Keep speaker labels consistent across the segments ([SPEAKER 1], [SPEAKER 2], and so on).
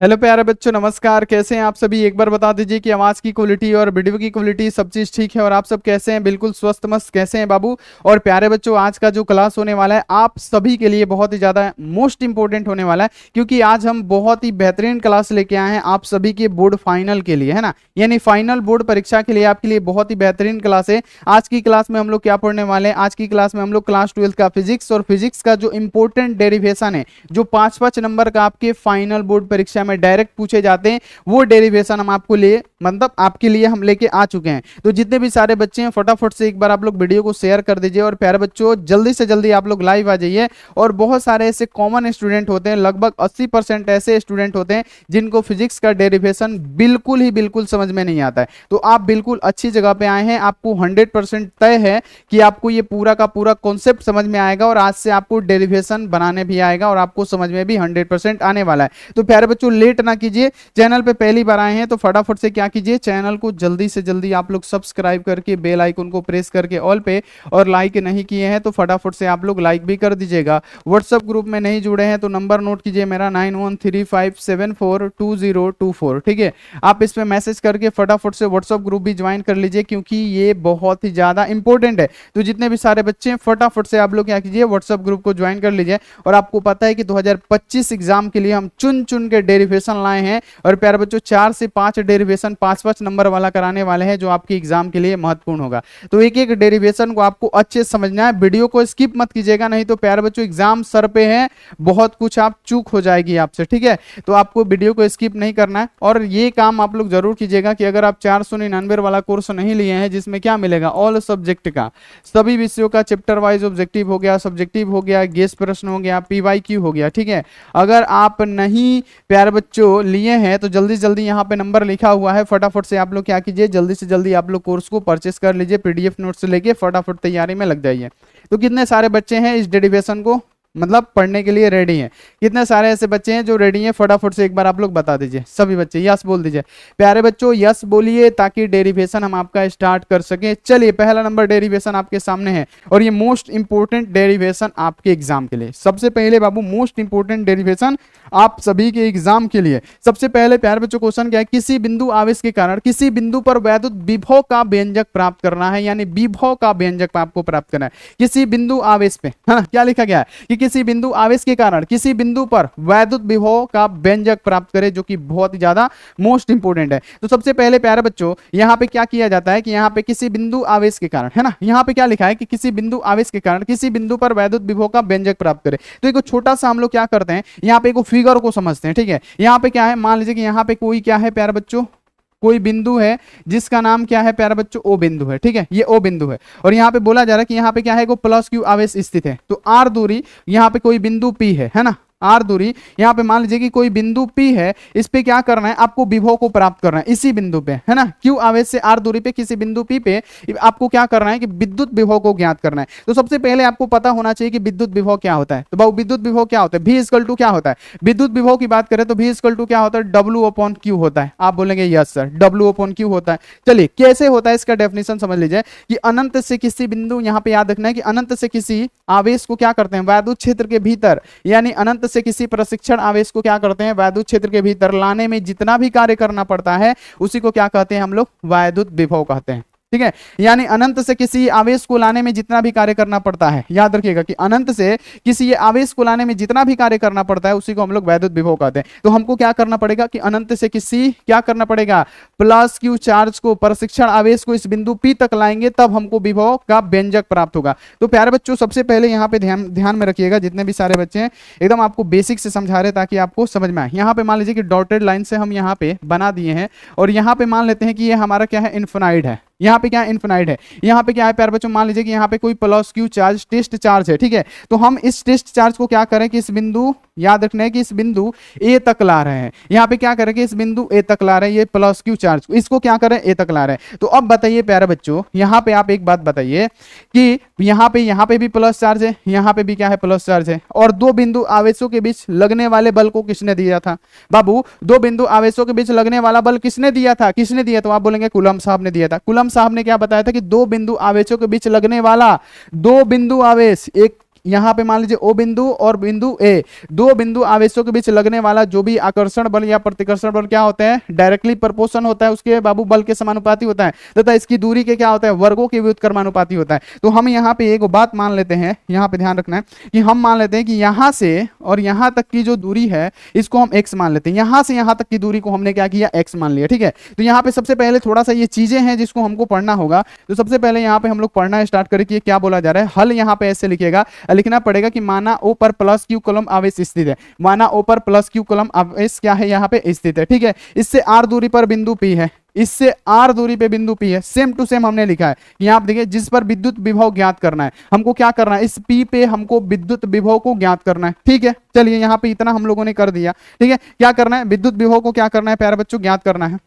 [SPEAKER 1] Hello प्यारे बच्चों, नमस्कार। कैसे हैं आप सभी? एक बार बता दीजिए कि आवाज की क्वालिटी और वीडियो की क्वालिटी सब चीज ठीक है और आप सब कैसे हैं? बिल्कुल स्वस्थ मस्त कैसे हैं बाबू? और प्यारे बच्चों, आज का जो क्लास होने वाला है आप सभी के लिए बहुत ही ज्यादा मोस्ट इंपॉर्टेंट होने वाला है, क्योंकि आज हम बहुत ही बेहतरीन क्लास लेके आए हैं आप सभी के बोर्ड फाइनल के लिए, है ना। यानी फाइनल बोर्ड परीक्षा के लिए आपके लिए बहुत ही बेहतरीन क्लास है। आज की क्लास में हम लोग क्या पढ़ने वाले हैं? आज की क्लास में हम लोग क्लास 12 का फिजिक्स और फिजिक्स का जो इंपॉर्टेंट डेरिवेशन है, जो 5-5 नंबर का आपके फाइनल बोर्ड परीक्षा में डायरेक्ट पूछे जाते हैं, वो डेरिवेशन हम आपको लिए मतलब आपके लिए हम लेके आ चुके हैं। तो जितने भी सारे बच्चे हैं फटाफट से एक बार आप लोग वीडियो को शेयर कर दीजिए और प्यारे बच्चों जल्दी से जल्दी आप लोग लाइव आ जाइए। और बहुत सारे ऐसे कॉमन स्टूडेंट होते हैं, लगभग 80% ऐसे स्टूडेंट होते हैं जिनको फिजिक्स का डेरिवेशन बिल्कुल समझ में नहीं आता है। तो आप बिल्कुल अच्छी जगह पे आए हैं। आपको 100% तय है कि आपको ये पूरा का पूरा कॉन्सेप्ट समझ में आएगा और आज से आपको डेरिवेशन बनाने भी आएगा और आपको समझ में भी 100% आने वाला है। तो प्यारे बच्चों लेट ना कीजिए, चैनल पे पहली बार आए हैं तो फटाफट से क्या कीजिए, चैनल को जल्दी से जल्दी आप लोग सब्सक्राइब करके बेल आइकन को प्रेस करके ऑल पे, और लाइक नहीं किए हैं तो फटाफट से आप लोग लाइक भी कर दीजिएगा। व्हाट्सएप ग्रुप में नहीं जुड़े हैं तो नंबर नोट कीजिए मेरा 9135742024, ठीक है। आप इस पे मैसेज करके फटाफट से व्हाट्सएप ग्रुप भी ज्वाइन कर लीजिए, क्योंकि ये बहुत ही ज्यादा इंपॉर्टेंट है। तो जितने भी सारे बच्चे हैं फटाफट से आप लोग क्या कीजिए, व्हाट्सएप ग्रुप को ज्वाइन कर लीजिए। और आपको पता है कि 2025 एग्जाम के लिए हम चुन चुन के डेरिवेशन लाए हैं और प्यारे बच्चों 4 से 5 डेरिवेशन 5-5 नंबर वाला कराने वाले हैं, जो आपके एग्जाम के लिए महत्वपूर्ण होगा। तो एक एक डेरिवेशन को आपको अच्छे से समझना है, वीडियो को स्किप मत कीजिएगा, नहीं तो प्यारे बच्चों एग्जाम सर पे है, बहुत कुछ आप चूक हो जाएगी आपसे, ठीक है। तो आपको वीडियो को स्किप नहीं करना है। और ये काम आप लोग जरूर कीजिएगा कि अगर आप 499 वाला कोर्स नहीं लिए हैं, जिसमें क्या मिलेगा, ऑल सब्जेक्ट का सभी विषयों का चैप्टर वाइज ऑब्जेक्टिव हो गया, सब्जेक्टिव हो गया, गेस प्रश्न हो गया, पीवाईक्यू हो गया, ठीक है। अगर आप नहीं प्यारे बच्चों लिए हैं तो जल्दी जल्दी यहाँ पे नंबर लिखा हुआ है, फटाफट से आप लोग क्या कीजिए, जल्दी से जल्दी आप लोग कोर्स को परचेस कर लीजिए, पीडीएफ नोट से लेके फटाफट तैयारी में लग जाइए। तो कितने सारे बच्चे हैं इस डेरिवेशन को मतलब पढ़ने के लिए रेडी हैं? कितने सारे ऐसे बच्चे हैं जो रेडी हैं? फटाफट से एक बार आप लोग बता दीजिए। सभी बच्चे यस बोल दीजिए। प्यारे बच्चों यस बोलिए ताकि डेरिवेशन हम आपका स्टार्ट कर सके। चलिए पहला नंबर डेरिवेशन आपके सामने है और ये मोस्ट इंपोर्टेंट डेरिवेशन आपके एग्जाम के लिए। सबसे पहले बाबू मोस्ट इंपोर्टेंट डेरिवेशन आप सभी के एग्जाम के लिए। सबसे पहले प्यारे बच्चों क्वेश्चन क्या है, किसी बिंदु आवेश के कारण किसी बिंदु पर वैद्युत विभव का व्यंजक प्राप्त करना है, यानी विभव का व्यंजक आपको प्राप्त करना है किसी बिंदु आवेश पे, है ना। क्या लिखा गया है कि किसी बिंदु आवेश के कारण किसी बिंदु पर वैद्युत विभव का व्यंजक प्राप्त करे, जो कि बहुत ही ज्यादा मोस्ट इंपोर्टेंट है। तो सबसे पहले प्यारे बच्चों यहाँ पे क्या किया जाता है कि यहाँ पे किसी बिंदु आवेश के कारण, है ना, यहाँ पे क्या लिखा है कि किसी बिंदु आवेश के कारण किसी बिंदु पर वैद्युत विभव का व्यंजक प्राप्त करे। तो एक छोटा सा हम लोग क्या करते हैं, यहाँ पे एक फिगर को समझते हैं, ठीक है। यहाँ पे क्या है, मान लीजिए कि यहाँ पे कोई क्या है प्यारे बच्चों, कोई बिंदु है जिसका नाम क्या है प्यारे बच्चों, ओ बिंदु है, ठीक है। ये ओ बिंदु है और यहाँ पे बोला जा रहा है कि यहाँ पे क्या है, वो प्लस क्यू आवेश स्थित है। तो आर दूरी यहाँ पे कोई बिंदु पी है ना, आर दूरी यहाँ पे मान लीजिए कि कोई बिंदु पी है, इस पे क्या करना है, आपको विभव को प्राप्त करना है इसी बिंदु पे, है ना। क्यू आवेश से आर दूरी पे किसी बिंदु पी पे आपको क्या करना है कि विद्युत विभव को ज्ञात करना है। तो सबसे पहले आपको पता होना चाहिए कि विद्युत विभव क्या होता है। तो बाबू विद्युत विभव क्या होता है, V इक्वल टू क्या होता है, विद्युत विभव की बात करें तो V इक्वल टू क्या होता है, W अपॉन Q होता है। आप बोलेंगे yes sir, W upon Q होता है। चलिए कैसे होता है इसका डेफिनेशन समझ लीजिए कि अनंत से किसी बिंदु, यहाँ पे याद रखना है कि अनंत से किसी आवेश को क्या करते हैं, वैद्युत क्षेत्र के भीतर, यानी अनंत से किसी प्रशिक्षण आवेश को क्या करते हैं, वैद्युत क्षेत्र के भीतर लाने में जितना भी कार्य करना पड़ता है उसी को क्या कहते हैं हम लोग, वैद्युत विभव कहते हैं, ठीक है। यानी अनंत से किसी आवेश को लाने में जितना भी कार्य करना पड़ता है, याद रखिएगा कि अनंत से किसी आवेश को लाने में जितना भी कार्य करना पड़ता है उसी को हम लोग वैद्युत विभव कहते हैं। तो हमको क्या करना पड़ेगा कि अनंत से किसी क्या करना पड़ेगा, प्लस क्यू चार्ज को, प्रशिक्षण आवेश को इस बिंदु पी तक लाएंगे तब हमको विभव का व्यंजक प्राप्त होगा। तो प्यारे बच्चों सबसे पहले यहाँ पे ध्यान में रखिएगा, जितने भी सारे बच्चे हैं एकदम आपको बेसिक से समझा रहे ताकि आपको समझ में आए। यहाँ पे मान लीजिए कि डॉटेड लाइन से हम यहाँ पे बना दिए हैं और यहाँ पे मान लेते हैं कि ये हमारा क्या है, इन्फिनाइट है। यहाँ पे क्या है, इन्फिनाइट है। यहाँ पे क्या है प्यारे बच्चों, मान लीजिए कि यहाँ पे कोई plus Q charge test charge है, ठीक है। तो हम इस टेस्ट चार्ज को क्या करें कि इस बिंदु, याद रखना है कि इस बिंदु ए तक ला रहे हैं। यहाँ पे क्या करेंगे, इस बिंदु ए तक ला रहे हैं, ये प्लस क्यू चार्ज इसको क्या करें, ए तक ला रहे हैं। तो अब बताइए प्यारे बच्चों, यहाँ पे आप एक बात बताइए कि यहाँ पे भी प्लस चार्ज है, यहाँ पे भी क्या है, प्लस चार्ज है, और दो बिंदु आवेशों के बीच लगने वाले बल को किसने दिया था बाबू, दो बिंदु आवेशों के बीच लगने वाला बल किसने दिया था, किसने दिया? तो आप बोलेंगे कूलम्ब साहब ने दिया था। कूलम्ब साहब ने क्या बताया था कि दो बिंदु आवेशों के बीच लगने वाला, दो बिंदु आवेश, एक यहाँ पे मान लीजिए ओ बिंदु और बिंदु ए, दो बिंदु आवेशों के बीच लगने वाला जो भी आकर्षण बल या प्रतिकर्षण बल क्या होता है, डायरेक्टली प्रोपोर्शन होता है उसके बाबू बल के समानुपाती होता है, तथा इसकी दूरी के क्या होता है, वर्गों के व्युत्क्रमानुपाती होता है। तो हम यहाँ पे एक बात मान लेते हैं, यहाँ पे ध्यान रखना है कि हम मान लेते हैं कि यहाँ से और यहाँ तक की जो दूरी है इसको हम x मान लेते हैं, यहाँ से यहाँ तक की दूरी को हमने क्या किया, x मान लिया। ठीक है, तो यहाँ पे सबसे पहले थोड़ा सा ये चीजें हैं जिसको हमको पढ़ना होगा। तो सबसे पहले यहाँ पे हम लोग पढ़ना स्टार्ट करें कि क्या बोला जा रहा है। हल यहाँ पे ऐसे लिखना पड़ेगा कि माना O पर प्लस Q कूलम आवेश स्थित है, माना O पर प्लस Q कूलम आवेश क्या है, यहाँ पे स्थित है। ठीक है, इससे r दूरी पर बिंदु P है, इससे r दूरी पे बिंदु P है, सेम टू सेम हमने लिखा है। यहाँ आप देखिए जिस पर विद्युत विभव ज्ञात करना है, हमको क्या करना है, इस P पे हमको विद्युत विभव को ज्ञात करना है। ठीक है, चलिए यहाँ पे इतना हम लोगों ने कर दिया। ठीक है, क्या करना है, विद्युत विभव को क्या करना है प्यारे बच्चों, ज्ञात करना है।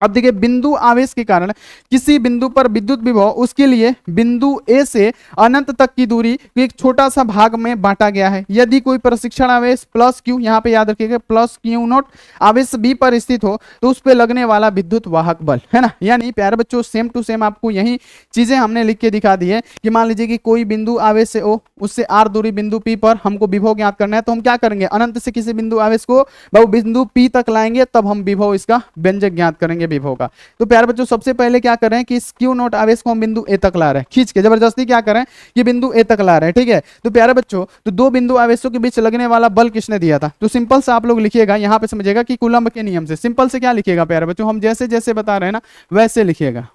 [SPEAKER 1] अब देखिए बिंदु आवेश के कारण किसी बिंदु पर विद्युत विभव उसके लिए बिंदु ए से अनंत तक की दूरी एक छोटा सा भाग में बांटा गया है। यदि कोई प्रशिक्षण आवेश प्लस क्यू, यहाँ पे याद रखिएगा प्लस क्यू नॉट आवेश बी पर स्थित हो तो उस पर लगने वाला विद्युत वाहक बल है ना। यानी प्यारे बच्चों सेम टू सेम आपको यही चीजें हमने लिख के दिखा दी है कि मान लीजिए कि कोई बिंदु आवेश से ओ, उससे आर दूरी बिंदु पी पर हमको विभव ज्ञात करना है, तो हम क्या करेंगे, अनंत से किसी बिंदु आवेश को बिंदु पी तक लाएंगे, तब हम विभव इसका व्यंजक ज्ञात करेंगे विभव का। तो प्यारे बच्चों सबसे पहले क्या कर रहे हैं कि इस क्यू नॉट आवेश को हम बिंदु ए तक ला रहे हैं, खींच के जबरदस्ती क्या कर रहे हैं कि बिंदु ए तक ला रहे हैं। ठीक है, तो प्यारे बच्चों तो दो बिंदु आवेशों के बीच लगने वाला बल किसने दिया था, तो सिंपल से आप लोग लिखिएगा, यहाँ पे समझिएगा कि कूलम्ब के नियम से। सिंपल से क्या लिखिएगा प्यारे बच्चों, हम जैसे जैसे बता रहे हैं ना वैसे लिखिएगा,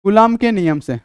[SPEAKER 1] कूलम्ब के नियम से।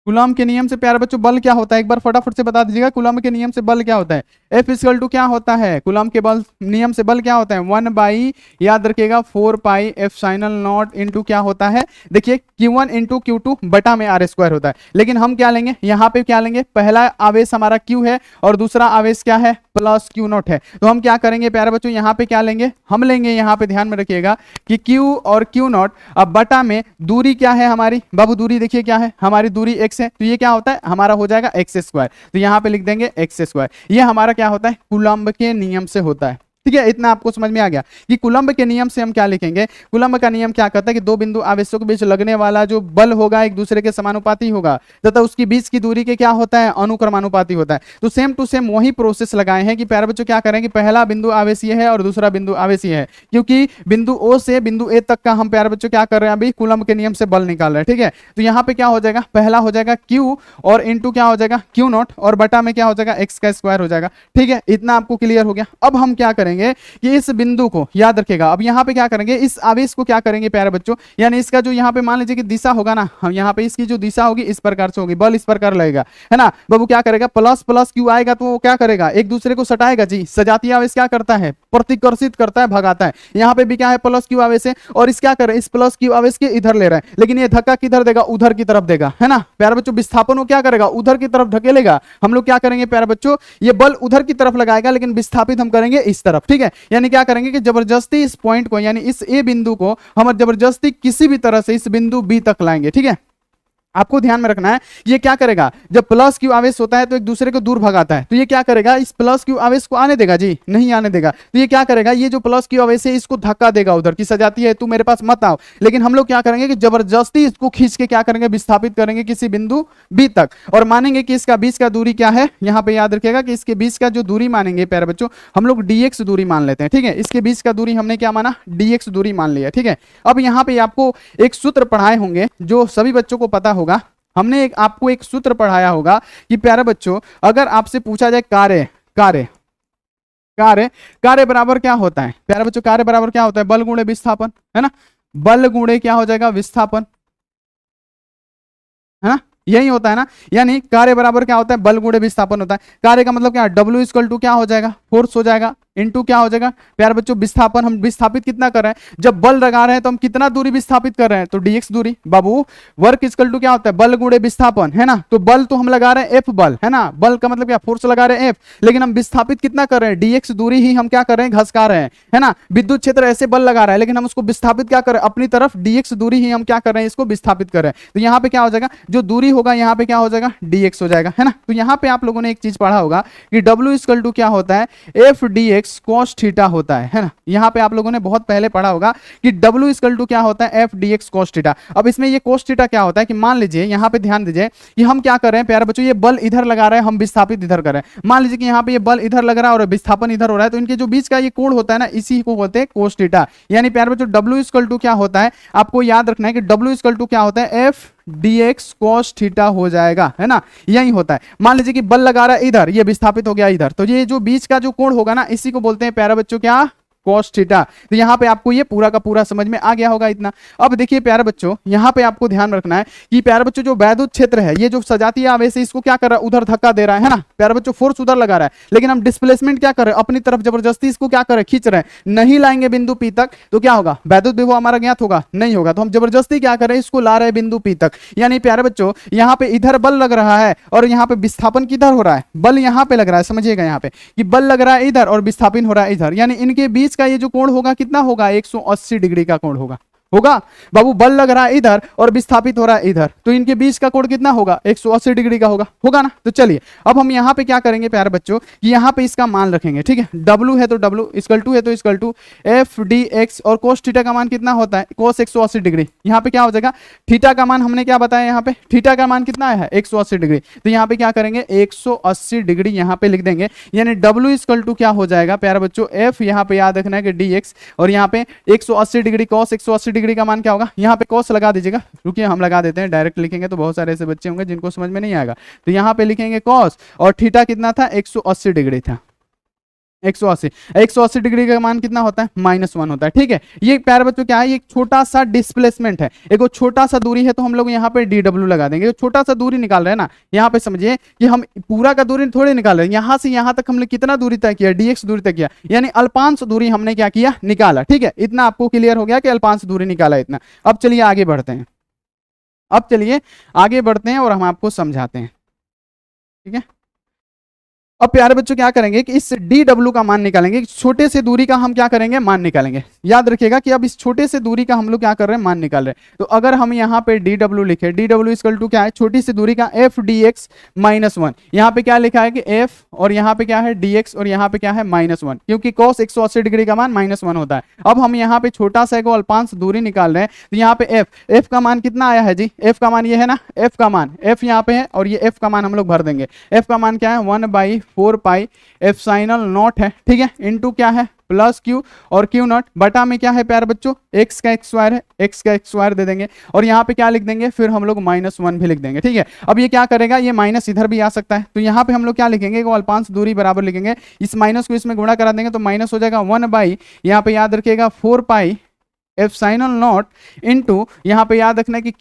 [SPEAKER 1] कूलम्ब के नियम से प्यारे बच्चों बल क्या होता है, एक बार फटाफट से बता दीजिएगा। कूलम्ब के नियम से बल क्या होता है, F इक्वल टू क्या होता है, कूलम्ब के बल नियम से बल क्या होता है, 1 बाई याद रखिएगा 4 पाई एप्सिलॉन नॉट इंटू क्या होता है, देखिए Q1 इंटू Q2 बटा में R स्क्वायर होता है। लेकिन हम क्या लेंगे, यहाँ पे क्या लेंगे, पहला आवेश हमारा Q है और दूसरा आवेश क्या है, प्लस Q नॉट है। तो हम क्या करेंगे प्यारे बच्चों, यहाँ पे क्या लेंगे, हम लेंगे यहाँ पे ध्यान में रखिएगा कि Q और Q नॉट अब बटा में दूरी क्या है हमारी, बाबू दूरी देखिए क्या है, हमारी दूरी x है, तो ये क्या होता है हमारा हो जाएगा एक्स स्क्वायर। तो यहाँ पे लिख देंगे एक्स स्क्वायर। ये हमारा क्या होता है, कूलम्ब के नियम से होता है। ठीक है, इतना आपको समझ में आ गया कि कूलम्ब के नियम से हम क्या लिखेंगे। कूलम्ब का नियम क्या कहता है कि दो बिंदु आवेशों के बीच लगने वाला जो बल होगा एक दूसरे के समानुपाती होगा तथा उसकी बीच की दूरी के क्या होता है, अनुक्रमानुपाती होता है। तो सेम टू सेम वही प्रोसेस लगाए हैं कि प्यारे बच्चों क्या करें कि पहला बिंदु आवेश ये है और दूसरा बिंदु आवेश ये है, क्योंकि बिंदु ओ से बिंदु ए तक का हम प्यारे बच्चों क्या कर रहे हैं, अभी कूलम्ब के नियम से बल निकाल रहे हैं। ठीक है, तो यहाँ पे क्या हो जाएगा, पहला हो जाएगा Q और इंटू क्या हो जाएगा Q नॉट और बटा में क्या हो जाएगा एक्स का स्क्वायर हो जाएगा। ठीक है, इतना आपको क्लियर हो गया। अब हम क्या करेंगे कि इस बिंदु को याद रखेगा, अब यहाँ पे क्या करेंगे, इस आवेश को क्या करेंगे प्यारे बच्चों, यानी इसका जो यहाँ पे मान लीजिए कि दिशा होगा ना, हम यहाँ पे इसकी जो दिशा होगी इस प्रकार से होगी, बल इस प्रकार लगेगा है ना। बाबू क्या करेगा, प्लस प्लस क्यू आएगा तो वो क्या करेगा, एक दूसरे को सटाएगा जी। सजातीय आवेश क्या करता है, प्रतिकर्षित करता है, भगाता है। यहाँ पे भी क्या है, प्लस क्यू आवेश है और इस क्या करे, इस प्लस क्यू आवेश के इधर ले रहा है, लेकिन ये धक्का किधर देगा, उधर की तरफ देगा है ना। प्यारे बच्चों विस्थापन वो क्या करेगा, उधर की तरफ धकेलेगा। हम लोग क्या करेंगे प्यारे बच्चों, ये बल उधर की तरफ लगाएगा लेकिन विस्थापित हम करेंगे इस तरफ। ठीक है, यानी क्या करेंगे कि जबरदस्ती इस पॉइंट को यानी इस ए बिंदु को हम जबरदस्ती किसी भी तरह से इस बिंदु बी तक लाएंगे। ठीक है, आपको ध्यान में रखना है ये क्या करेगा, जब प्लस क्यू आवेश होता है तो एक दूसरे को दूर भगाता है, तो ये क्या करेगा, इस प्लस क्यू आवेश को आने देगा जी, नहीं आने देगा। तो ये क्या करेगा, ये जो प्लस क्यू आवेश है इसको धक्का देगा उधर की, सजाती है तू मेरे पास मत आओ। लेकिन हम लोग क्या करेंगे कि जबरदस्ती इसको खींच के क्या करेंगे, विस्थापित करेंगे किसी बिंदु बी तक और मानेंगे कि इसका बीच का दूरी क्या है। यहाँ पे याद रखिएगा कि इसके बीच का जो दूरी मानेंगे प्यारे बच्चों, हम लोग dx दूरी मान लेते हैं। ठीक है, इसके बीच का दूरी हमने क्या माना, dx दूरी मान लिया। ठीक है, अब यहाँ पे आपको एक सूत्र पढ़ाए होंगे जो सभी बच्चों को पता होगा। हमने आपको एक सूत्र पढ़ाया होगा कि प्यारे बच्चों अगर आपसे पूछा जाए कार्य कार्य कार्य कार्य बराबर क्या होता है, प्यारे बच्चों कार्य बराबर क्या होता है, बल गुणे विस्थापन है ना। बल गुणे क्या हो जाएगा, विस्थापन है ना, यही होता है ना। यानी कार्य बराबर क्या होता है, बल गुणे विस्थापन होता है। कार्य का मतलब क्या, W इक्वल टू क्या हो जाएगा, फोर्स हो जाएगा इनटू क्या हो जाएगा प्यारे बच्चों विस्थापन। हम विस्थापित कितना कर रहे हैं, जब बल लगा रहे हैं तो हम कितना दूरी विस्थापित कर रहे हैं, तो dx दूरी। बाबू वर्क इक्वल टू क्या होता है, बल गुणे विस्थापन है ना। तो बल तो हम लगा रहे हैं F बल है ना, बल का मतलब क्या, फोर्स लगा रहे हैं F, लेकिन हम विस्थापित कितना कर रहे हैं, dx दूरी ही हम क्या कर रहे हैं, घसका रहे हैं है ना। विद्युत क्षेत्र ऐसे बल लगा रहा है लेकिन हम उसको विस्थापित क्या कर रहे हैं, अपनी तरफ dx दूरी ही हम क्या कर रहे हैं, इसको विस्थापित कर रहे हैं। तो यहाँ पे क्या हो जाएगा, जो दूरी होगा यहाँ पे क्या हो जाएगा, dx हो जाएगा है ना। तो यहाँ पे आप लोगों ने एक चीज पढ़ा होगा कि W इक्वल टू क्या होता है, F dx dx cos theta होता है ना। यहाँ पे आप लोगों ने बहुत पहले पढ़ा होगा कि w इक्वल टू क्या होता है, f dx cos थीटा। अब इसमें ये cos थीटा क्या होता है कि मान लीजिए यहाँ पे ध्यान दीजिए कि हम क्या कर रहे हैं प्यारे बच्चों, ये बल इधर लगा रहे हैं, हम विस्थापित इधर कर रहे हैं। मान लीजिए कि यहाँ पे ये बल इधर लग रहा है और विस्थापन इधर हो रहा है, तो इनके जो बीच का ये कोण होता है ना, इसी को बोलते हैं cos थीटा। यानी प्यारे बच्चों w इक्वल टू क्या होता है, आपको याद रखना है कि w इक्वल टू क्या होता है, f dx cos थीटा हो जाएगा, है ना। यही होता है। मान लीजिए कि बल लगा रहा है इधर, ये विस्थापित हो गया इधर, तो ये जो बीच का जो कोण होगा ना, इसी को बोलते हैं प्यारे बच्चों क्या, cos थीटा। तो यहाँ पे आपको ये पूरा का पूरा समझ में आ गया होगा इतना। अब देखिए प्यारे बच्चों, यहाँ पे आपको ध्यान रखना है कि प्यारे बच्चों जो वैद्युत क्षेत्र है, ये जो सजातीय आवेश है, इसको क्या कर रहा है, उधर धक्का दे रहा है ना प्यारे बच्चों, फोर्स उधर लगा रहा है, लेकिन हम डिस्प्लेसमेंट क्या कर रहे हैं, अपनी तरफ जबरदस्ती इसको क्या कर रहे हैं, खींच रहे हैं, नहीं लाएंगे बिंदु P तक, तो क्या होगा, वैद्युत विभव हमारा ज्ञात होगा, नहीं होगा। तो हम जबरदस्ती क्या कर रहे हैं, इसको ला रहे हैं बिंदु P तक। यानी प्यारे बच्चों यहाँ पे इधर बल लग रहा है और यहाँ पे विस्थापन किधर हो रहा है, बल यहाँ पे लग रहा है, समझिएगा यहाँ पे कि बल लग रहा है इधर और विस्थापन हो रहा है इधर, यानी इनके बीच का ये जो कोण होगा कितना होगा, 180 डिग्री का कोण होगा बाबू। बल लग रहा है इधर और विस्थापित हो रहा है इधर, तो इनके बीच का कोण कितना होगा, 180 डिग्री का होगा ना। तो चलिए अब हम यहाँ पे क्या करेंगे प्यारे बच्चों, कि यहाँ पे इसका मान रखेंगे, ठीक है। W है तो W इक्वल टू है तो इक्वल टू f dx, और cos थीटा का मान कितना होता है, cos 180 डिग्री। यहाँ पे क्या हो जाएगा, थीटा का मान हमने क्या बताया, यहाँ पे थीटा का मान कितना है 180 डिग्री, तो यहाँ पे क्या करेंगे 180 डिग्री यहाँ पे लिख देंगे। यानी W इक्वल टू क्या हो जाएगा प्यारे बच्चों, f यहाँ पे याद रखना है कि dx, और यहाँ पे 180 डिग्री cos 180 डिग्री का मान क्या होगा, यहाँ पे cos लगा दीजिएगा, रुकिए हम लगा देते हैं, डायरेक्ट लिखेंगे तो बहुत सारे ऐसे बच्चे होंगे जिनको समझ में नहीं आएगा। तो यहाँ पे लिखेंगे cos, और थीटा कितना था, 180 डिग्री था, 180 डिग्री का मान कितना होता है, -1 होता है, ठीक है। ये प्यारे बच्चों क्या है, ये एक छोटा सा डिस्प्लेसमेंट है, एक छोटा सा दूरी है, तो हम लोग यहाँ पे dw लगा देंगे। छोटा सा दूरी निकाल रहे हैं ना, यहाँ पे समझिए कि हम पूरा का दूरी थोड़ी निकाल रहे हैं, यहाँ से यहाँ तक हमने कितना दूरी तय किया, dx दूरी तय किया, यानी अल्पांश दूरी हमने क्या किया, निकाला, ठीक है। इतना आपको क्लियर हो गया कि अल्पांश दूरी निकाला इतना। अब चलिए आगे बढ़ते हैं, और हम आपको समझाते हैं, ठीक है। अब प्यारे बच्चों क्या करेंगे कि इस dw का मान निकालेंगे, छोटे से दूरी का हम क्या करेंगे, मान निकालेंगे। याद रखिएगा कि अब इस छोटे से दूरी का हम लोग क्या कर रहे हैं, मान निकाल रहे हैं। तो अगर हम यहाँ पे dw लिखे, dw इक्वल टू क्या है, छोटी सी दूरी का f dx -1, यहाँ पे क्या लिखा है कि f, और यहाँ पे क्या है dx, और यहाँ पे क्या है -1, क्योंकि cos 180 डिग्री का मान -1 होता है। अब हम यहाँ पे छोटा सा को अल्पांश दूरी निकाल रहे हैं, तो यहाँ पे f का मान कितना आया है जी, f का मान ये है ना, f का मान f यहाँ पे है, और ये f का मान हम लोग भर देंगे। f का मान क्या है, 1/4 पाई एप्सिलॉन नॉट है, ठीक है, इनटू क्या है प्लस q, और q नॉट बटा में क्या है प्यारे बच्चों, x का x स्क्वायर है, x का x स्क्वायर दे देंगे, और यहाँ पे क्या लिख देंगे, फिर हम लोग -1 भी लिख देंगे, ठीक है। अब ये क्या करेगा, ये माइनस इधर भी आ सकता है, तो यहाँ पे हम लोग क्या लिखेंगे, अल्पांश दूरी बराबर लिखेंगे, इस माइनस को इसमें गुणा करा देंगे तो माइनस हो जाएगा 1/, यहाँ पे याद रखिएगा 4 पाई एप्सिलॉन नॉट इनटू यहाँ पे याद रखना है कि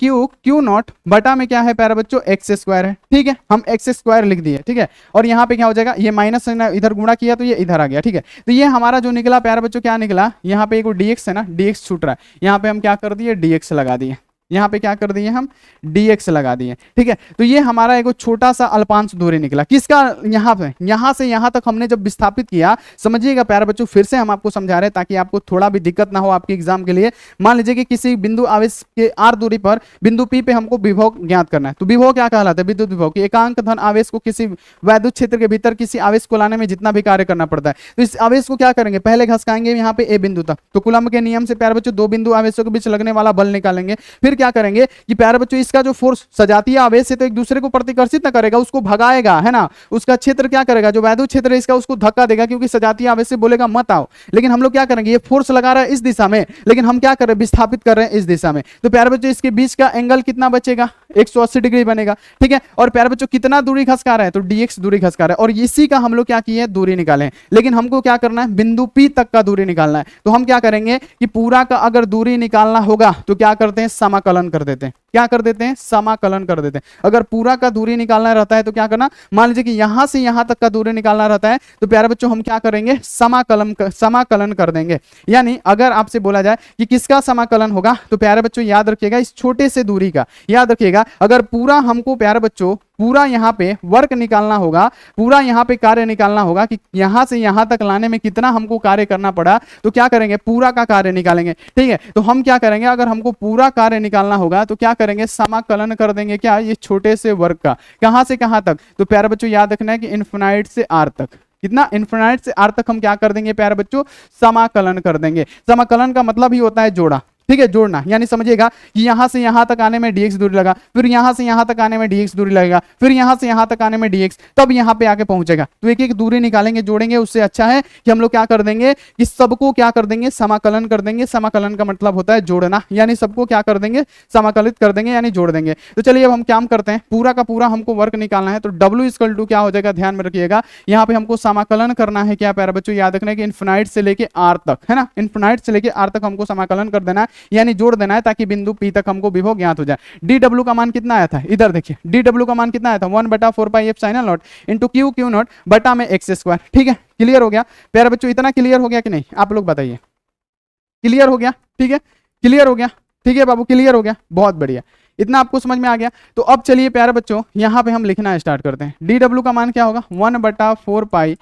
[SPEAKER 1] q नॉट बटा में क्या है प्यारे बच्चों, x स्क्वायर है, ठीक है। हम x स्क्वायर लिख दिए, ठीक है, और यहाँ पे क्या हो जाएगा, ये माइनस इधर गुणा किया तो ये इधर आ गया, ठीक है। तो ये हमारा जो निकला प्यारे बच्चों, क्या निकला, यहाँ पे एक dx है ना, dx छूट रहा है, यहाँ पे हम क्या कर दिए, dx लगा दिए, यहाँ पे क्या कर दिए हम, dx लगा दिए, ठीक है। तो ये हमारा एक छोटा सा अल्पांश दूरी निकला, किसका, यहाँ पे, यहाँ से यहाँ तक हमने जब विस्थापित किया, समझिएगा प्यारे बच्चों, फिर से हम आपको समझा रहे हैं ताकि आपको थोड़ा भी दिक्कत ना हो आपके एग्जाम के लिए। मान लीजिए कि किसी बिंदु आवेश के r दूरी पर बिंदु P पे हमको विभव ज्ञात करना है, तो विभव क्या कहलाता है, विद्युत विभव की एकांक धन आवेश को किसी वैद्युत क्षेत्र के भीतर किसी आवेश को लाने में जितना भी कार्य करना पड़ता है, तो इस आवेश को क्या करेंगे, पहले घसकाएंगे यहाँ पे a बिंदु तक, तो कूलम्ब के नियम से प्यारे बच्चों दो बिंदु आवेशों के बीच लगने वाला बल निकालेंगे। फिर क्या करेंगे कि प्यारे बच्चों इसका जो फोर्स सजातीय आवेश है तो एक दूसरे को प्रतिकर्षित ना करेगा, उसको भगाएगा, है ना, उसका क्षेत्र क्या करेगा, जो वैद्युत क्षेत्र है इसका, उसको धक्का देगा, क्योंकि सजातीय आवेश से बोलेगा मत आओ। लेकिन हम लोग क्या करेंगे, ये फोर्स लगा रहा है इस दिशा में, लेकिन हम क्या कर रहे हैं, विस्थापित कर रहे हैं इस दिशा में, तो प्यारे बच्चों इसके बीच का एंगल कितना बचेगा, 180 डिग्री बनेगा, ठीक है। और प्यारे बच्चों कितना दूरी खसका रहा है, तो dx दूरी खसका रहा है, और इसी का हम लोग क्या किए, दूरी निकाले हैं। लेकिन हमको क्या करना है, बिंदु P तक का दूरी निकालना है, तो हम क्या करेंगे कि पूरा का अगर दूरी निकालना होगा तो क्या करते हैं, समाकलन कर देते हैं। क्या कर देते हैं, समाकलन कर देते हैं। अगर पूरा का दूरी निकालना रहता है तो क्या करना, मान लीजिए कि यहां से यहां तक का दूरी निकालना रहता है, तो प्यारे बच्चों हम क्या करेंगे, समाकलन कर देंगे। यानी अगर आपसे बोला जाए कि किसका समाकलन होगा, तो प्यारे बच्चों याद रखिएगा इस छोटे से दूरी का, याद रखिएगा अगर पूरा हमको प्यारे बच्चों पूरा यहाँ पे वर्क निकालना होगा, पूरा यहाँ पे कार्य निकालना होगा कि यहाँ से यहाँ तक लाने में कितना हमको कार्य करना पड़ा, तो क्या करेंगे, पूरा का कार्य निकालेंगे, ठीक है। तो हम क्या करेंगे, अगर हमको पूरा कार्य निकालना होगा तो क्या करेंगे, समाकलन कर देंगे, क्या, ये छोटे से वर्क का, कहां से कहां तक, तो प्यारे बच्चों याद रखना है कि इनफिनाइट से r तक, कितना, इन्फिनाइट से आर तक हम क्या कर देंगे प्यारे बच्चों, समाकलन कर देंगे। समाकलन का मतलब ही होता है जोड़ा, ठीक है, जोड़ना। यानी समझिएगा कि यहां से यहां तक आने में dx दूरी लगा, फिर यहां से यहां तक आने में dx दूरी लगेगा, फिर यहां से यहां तक आने में dx, तब यहां पे आके पहुंचेगा। तो एक एक दूरी निकालेंगे, जोड़ेंगे। उससे अच्छा है कि हम लोग क्या कर देंगे कि सबको क्या कर देंगे, समाकलन कर देंगे। समाकलन का मतलब होता है जोड़ना, यानी सबको क्या कर देंगे, समाकलित कर देंगे, यानी जोड़ देंगे। तो चलिए अब हम क्या करते हैं, पूरा का पूरा हमको वर्क निकालना है। तो W इक्वल टू क्या हो जाएगा, ध्यान में रखिएगा, यहाँ पे हमको समाकलन करना है। क्या प्यारे बच्चों, याद रखना है कि इन्फिनाइट से लेके आर तक, है ना, इन्फिनाइट से लेके आर तक हमको समाकलन कर देना है, यानी जोड़ देना है, ताकि बिंदु P तक हमको विभव ज्ञात हो जाए। dw का मान कितना आया था, इधर देखिए, dw का मान कितना आया था, 1/4 pi epsilon not into q not बटा में x स्क्वायर। ठीक है, क्लियर हो गया प्यारे बच्चों, इतना क्लियर हो गया कि नहीं, आप लोग बताइए, क्लियर हो गया, ठीक है, क्लियर हो गया, ठीक है बाबू, क्लियर हो गया, बहुत बढ़िया, इतना आपको समझ में आ गया। तो अब चलिए प्यारे बच्चों, यहां पे हम लिखना स्टार्ट करते हैं। dw का मान क्या होगा, 1/4 pi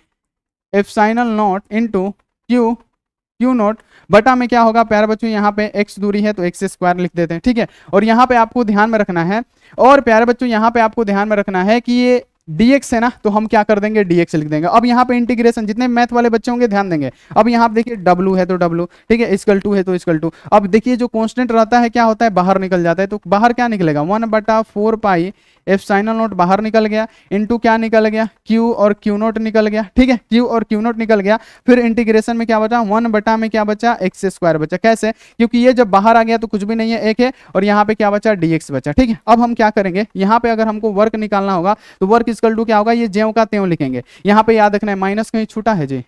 [SPEAKER 1] epsilon not into Q not बटा में क्या होगा प्यारे बच्चों, यहाँ पे x दूरी है तो x स्क्वायर लिख देते हैं। ठीक है, और यहाँ पे आपको ध्यान में रखना है, और प्यारे बच्चों यहाँ पे आपको ध्यान में रखना है कि ये dx है ना, तो हम क्या कर देंगे, dx लिख देंगे। अब यहाँ पे इंटीग्रेशन, जितने मैथ वाले बच्चे होंगे ध्यान देंगे। अब यहाँ पे देखिए w है तो w, ठीक है, इक्वल टू है तो इक्वल टू। अब देखिए जो कांस्टेंट रहता है क्या होता है, बाहर निकल जाता है। तो बाहर क्या निकलेगा, 1/4 पाई एप्सिलॉन नॉट बाहर निकल गया, इनटू क्या निकल गया, q और q नॉट निकल गया। ठीक है, q और q नॉट निकल गया, फिर इंटीग्रेशन में क्या बचा, 1 बटा में क्या बचा, x स्क्वायर बचा। कैसे, क्योंकि ये जब बाहर आ गया तो कुछ भी नहीं है, एक है, और यहाँ पे क्या बचा, dx बचा। ठीक है, अब हम क्या करेंगे, यहाँ पे अगर हमको वर्क निकालना होगा तो वर्क इक्वल टू क्या होगा, ये ज्यों का त्यों लिखेंगे। यहाँ पे याद रखना है, माइनस कहीं छूटा है जी,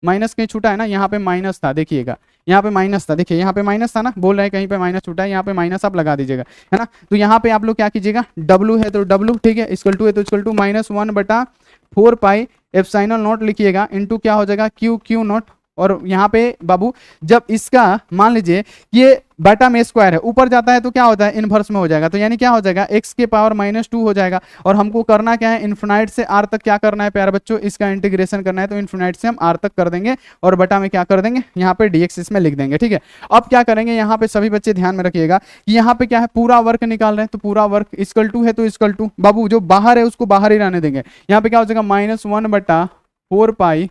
[SPEAKER 1] माइनस कहीं छूटा है ना, यहाँ पे माइनस था, देखिएगा यहाँ पे माइनस था, देखिए यहाँ पे माइनस था ना, बोल रहे हैं कहीं पे माइनस छूटा है, यहाँ पे माइनस आप लगा दीजिएगा, है ना। तो यहाँ पे आप लोग क्या कीजिएगा, W है तो W, ठीक है, इक्वल टू है तो equal to -1/4 pi epsilon naught लिखिएगा, इनटू क्या हो जाएगा, Q नॉट। और यहाँ पे बाबू जब इसका मान लीजिए ये बटा में स्क्वायर है, ऊपर जाता है तो क्या होता है, इनवर्स में हो जाएगा। तो यानी क्या हो जाएगा, x के पावर -2 हो जाएगा। और हमको करना क्या है, इन्फिनाइट से r तक क्या करना है प्यारे बच्चों, इसका इंटीग्रेशन करना है। तो इन्फिनाइट से हम r तक कर देंगे और बटा में क्या कर देंगे, यहाँ पे dx इसमें लिख देंगे। ठीक है, अब क्या करेंगे, यहाँ पे सभी बच्चे ध्यान में रखिएगा कि यहाँ पे क्या है, पूरा वर्क निकाल रहे हैं। तो पूरा वर्क इक्वल टू है तो इक्वल टू, बाबू जो बाहर है उसको बाहर ही रहने देंगे। यहाँ पे क्या हो जाएगा, -1/4 पाई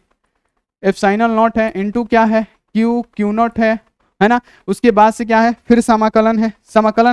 [SPEAKER 1] एप्सिलॉन नॉट है, इनटू क्या है, क्यू नॉट है ना। उसके बाद से क्या है, फिर समाकलन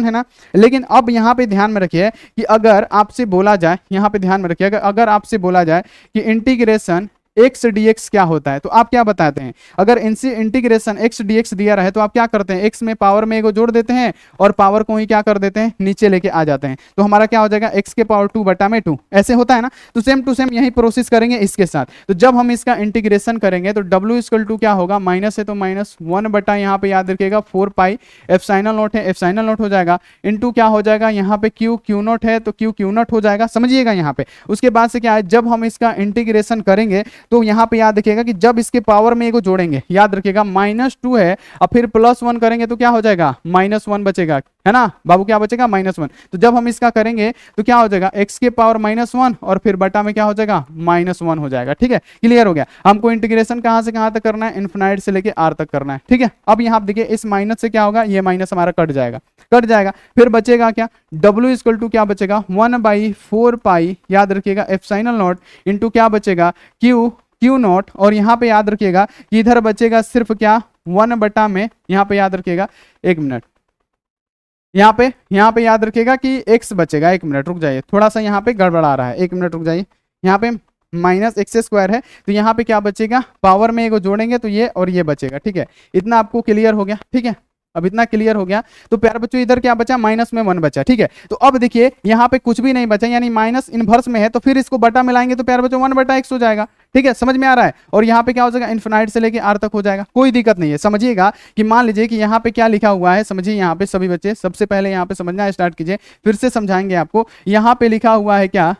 [SPEAKER 1] है ना। लेकिन अब यहाँ पे ध्यान में रखिए कि अगर आपसे बोला जाए, यहाँ पे ध्यान में रखिए, अगर आपसे बोला जाए कि इंटीग्रेशन x dx क्या होता है, तो आप क्या बताते हैं। अगर इनसे इंटीग्रेशन x dx दिया रहे तो आप क्या करते हैं, x में पावर में एगो जोड़ देते हैं और पावर को ही क्या कर देते हैं, नीचे लेके आ जाते हैं। तो हमारा क्या हो जाएगा, x के पावर 2 बटा में 2, ऐसे होता है ना। तो सेम टू सेम यही प्रोसेस करेंगे इसके साथ। तो जब हम इसका इंटीग्रेशन करेंगे तो w इक्वल टू क्या होगा, माइनस है तो -1 बटा यहाँ पे याद रखिएगा 4 पाई एप्सिलॉन नॉट है, एप्सिलॉन नॉट हो जाएगा, इनटू क्या हो जाएगा, यहाँ पे क्यू नॉट है तो क्यू नॉट हो जाएगा, समझिएगा यहाँ पे। उसके बाद से क्या है, जब हम इसका इंटीग्रेशन करेंगे तो यहाँ पे याद रखिएगा कि जब इसके पावर में एगो जोड़ेंगे, याद रखिएगा -2 है, और फिर +1 करेंगे तो क्या हो जाएगा, -1 बचेगा, है ना बाबू, क्या बचेगा, -1। तो जब हम इसका करेंगे तो क्या हो जाएगा, x के पावर -1 और फिर बटा में क्या हो जाएगा, -1 हो जाएगा। ठीक है, क्लियर हो गया। हमको इंटीग्रेशन कहां से कहां तक करना है, इन्फिनाइट से लेके r तक करना है। ठीक है, अब यहाँ देखिए इस माइनस से क्या होगा, ये माइनस हमारा कट जाएगा, फिर बचेगा क्या, w इक्वल टू क्या बचेगा, 1/4 पाई याद रखिएगा एप्सिलॉन नॉट इनटू क्या बचेगा, क्यू नॉट। और यहाँ पे याद रखिएगा कि इधर बचेगा सिर्फ क्या, 1 बटा में, यहाँ पे याद रखिएगा, एक मिनट, यहाँ पे याद रखिएगा कि x बचेगा, एक मिनट रुक जाइए, थोड़ा सा यहाँ पे गड़बड़ा रहा है, एक मिनट रुक जाइए। यहाँ पे -x² है, तो यहाँ पे क्या बचेगा, पावर में एगो जोड़ेंगे तो ये और ये बचेगा। ठीक है, इतना आपको क्लियर हो गया। ठीक है, अब इतना क्लियर हो गया। तो प्यारे बच्चों इधर क्या बचा, माइनस में 1 बचा। ठीक है, तो अब देखिए यहाँ पे कुछ भी नहीं बचा, यानी माइनस इनवर्स में है, तो फिर इसको बटा मिलाएंगे तो प्यारे बच्चों 1/x हो जाएगा। ठीक है, समझ में आ रहा है। और यहाँ पे क्या हो जाएगा, इन्फिनाइट से लेके r तक हो जाएगा, कोई दिक्कत नहीं है। समझिएगा कि मान लीजिए कि यहाँ पे क्या लिखा हुआ है, समझिए यहाँ पे सभी बच्चे, सबसे पहले यहाँ पे समझना स्टार्ट कीजिए, फिर से समझाएंगे आपको। यहाँ पे लिखा हुआ है क्या,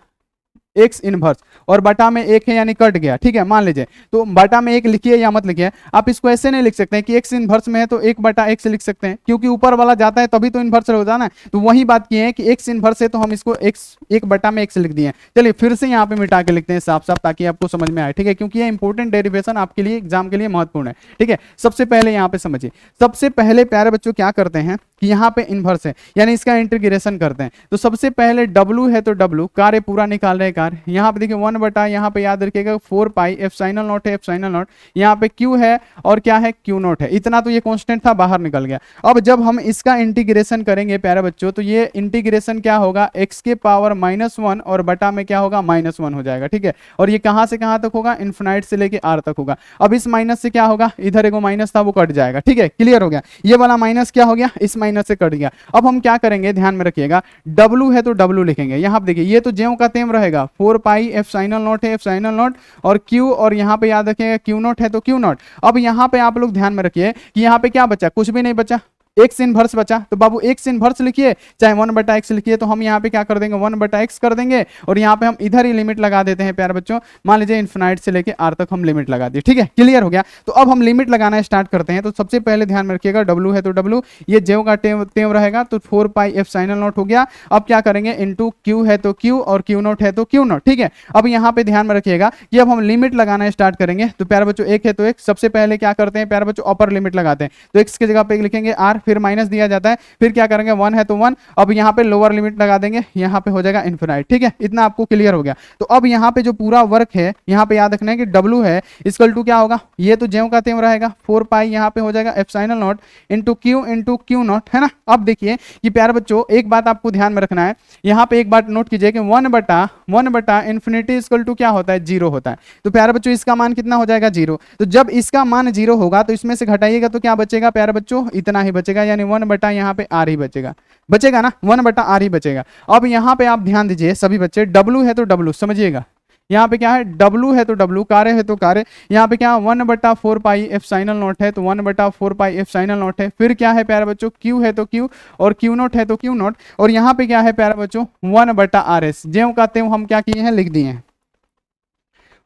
[SPEAKER 1] x इनवर्स, और बटा में 1 है यानी कट गया। ठीक है, मान लीजिए, तो बटा में 1 लिखिए या मत लिखिए, आप इसको ऐसे नहीं लिख सकते हैं कि x इनवर्स में है तो 1/x लिख सकते हैं, क्योंकि ऊपर वाला जाता है तभी तो इनवर्स हो जाना है। तो वही बात की है कि x इनवर्स है तो हम इसको x 1/x लिख दिए। चलिए फिर से यहाँ पे मिटा के लिखते हैं साफ साफ, ताकि आपको समझ में आए। ठीक है, क्योंकि ये इंपॉर्टेंट डेरिवेशन आपके लिए एग्जाम के लिए महत्वपूर्ण है। ठीक है, सबसे पहले यहाँ पे समझिए, सबसे पहले प्यारे बच्चों क्या करते हैं कि यहाँ पे इनवर्स है, यानी इसका इंटीग्रेशन करते हैं। तो सबसे पहले w है तो w, कार्य पूरा निकाल रहे हैं, बेकार। यहाँ पे देखिए 1 बटा, यहाँ पे याद रखिएगा 4 पाई एप्सिलॉन नॉट है, एप्सिलॉन नॉट, यहाँ पे क्यू है और क्या है, क्यू नॉट है। इतना तो ये कांस्टेंट था, बाहर निकल गया। अब जब हम इसका इंटीग्रेशन करेंगे प्यारे बच्चों, तो ये इंटीग्रेशन क्या होगा, x के पावर -1 और बटा में क्या होगा, -1 हो जाएगा, ठीक है। और ये कहां से कहां तक होगा, इन्फिनाइट से लेके r तक होगा। अब इस माइनस से क्या होगा, इधर एगो माइनस था वो कट जाएगा, ठीक है, क्लियर हो गया। ये वाला माइनस क्या हो गया, इस माइनस से कट गया। अब हम क्या करेंगे, ध्यान में रखिएगा, w है तो w लिखेंगे। यहाँ पे देखिए ये तो ज्यों का त्यों रहेगा, 4 पाई एप्सिलॉन नॉट है, एप्सिलॉन नॉट और q, और यहाँ पे याद रखिएगा q नॉट है तो q नॉट। अब यहाँ पे आप लोग ध्यान में रखिए कि यहाँ पे क्या बचा, कुछ भी नहीं बचा, एक्स इनवर्स बचा। तो बाबू एक्स इनवर्स लिखिए चाहे 1 बटा एक्स लिखिए, तो हम यहाँ पे क्या कर देंगे, 1 बटा एक्स कर देंगे और यहाँ पे हम इधर ही लिमिट लगा देते हैं प्यारे बच्चों। मान लीजिए इन्फिनाइट से लेके आर तक हम लिमिट लगा दी, ठीक है, क्लियर हो गया। तो अब हम लिमिट लगाना स्टार्ट करते हैं। तो सबसे पहले ध्यान में रखिएगा, डब्ल्यू है तो डब्ल्यू, ये जेव का टेव रहेगा तो 4 पाई एप्सिलॉन नॉट हो गया। अब क्या करेंगे, इनटू क्यू है तो क्यू और क्यू नॉट है तो क्यू नॉट, ठीक है। अब यहाँ पे ध्यान में रखिएगा कि अब हम लिमिट लगाना स्टार्ट करेंगे। तो प्यारे बच्चों एक है तो एक, सबसे पहले क्या करते हैं प्यारे बच्चों, अपर लिमिट लगाते हैं। तो एक्स की जगह पे लिखेंगे आर, फिर माइनस दिया जाता है, फिर क्या करेंगे, 1 है तो 1। अब यहाँ पे लोअर लिमिट लगा देंगे, यहाँ पे हो जाएगा इन्फिनाइट, ठीक है, इतना आपको क्लियर हो गया। तो अब यहाँ पे जो पूरा वर्क है, यहाँ पे याद रखना है कि W है इक्वल टू क्या होगा, ये तो ज्यों का त्यों रहेगा, 4 पाई यहाँ पे हो जाएगा epsilon not into Q not, है ना। अब देखिए कि प्यारे बच्चों एक बात आपको ध्यान में रखना है, यहाँ पे एक बात नोट कीजिए कि 1 बटा इन्फिनिटी इक्वल टू क्या होता है, 0 होता है। तो प्यारे बच्चों इसका मान कितना हो जाएगा, 0। तो जब इसका मान 0 होगा तो इसमें से घटाइएगा तो क्या बचेगा प्यारे बच्चों, इतना ही बचेगा, यानी 1 बटा यहाँ पे आर ही बचेगा ना, 1 बटा आर ही बचेगा। अब यहाँ पे आप ध्यान दीजिए सभी बच्चे, W है तो W समझिएगा, यहाँ पे क्या है, W है तो W, कार्य है तो कार्य, यहाँ पे क्या 1 बटा 4 पाई एप्सिलॉन नॉट है तो 1 बटा 4 पाई एप्सिलॉन नॉट है। फिर क्या है प्यारे बच्चों, Q है तो Q और Q नॉट है तो Q नॉट, और यहाँ पे क्या है प्यारे बच्चों 1 बटा RS, ज्यों का त्यों हम क्या किए हैं, लिख दिए हैं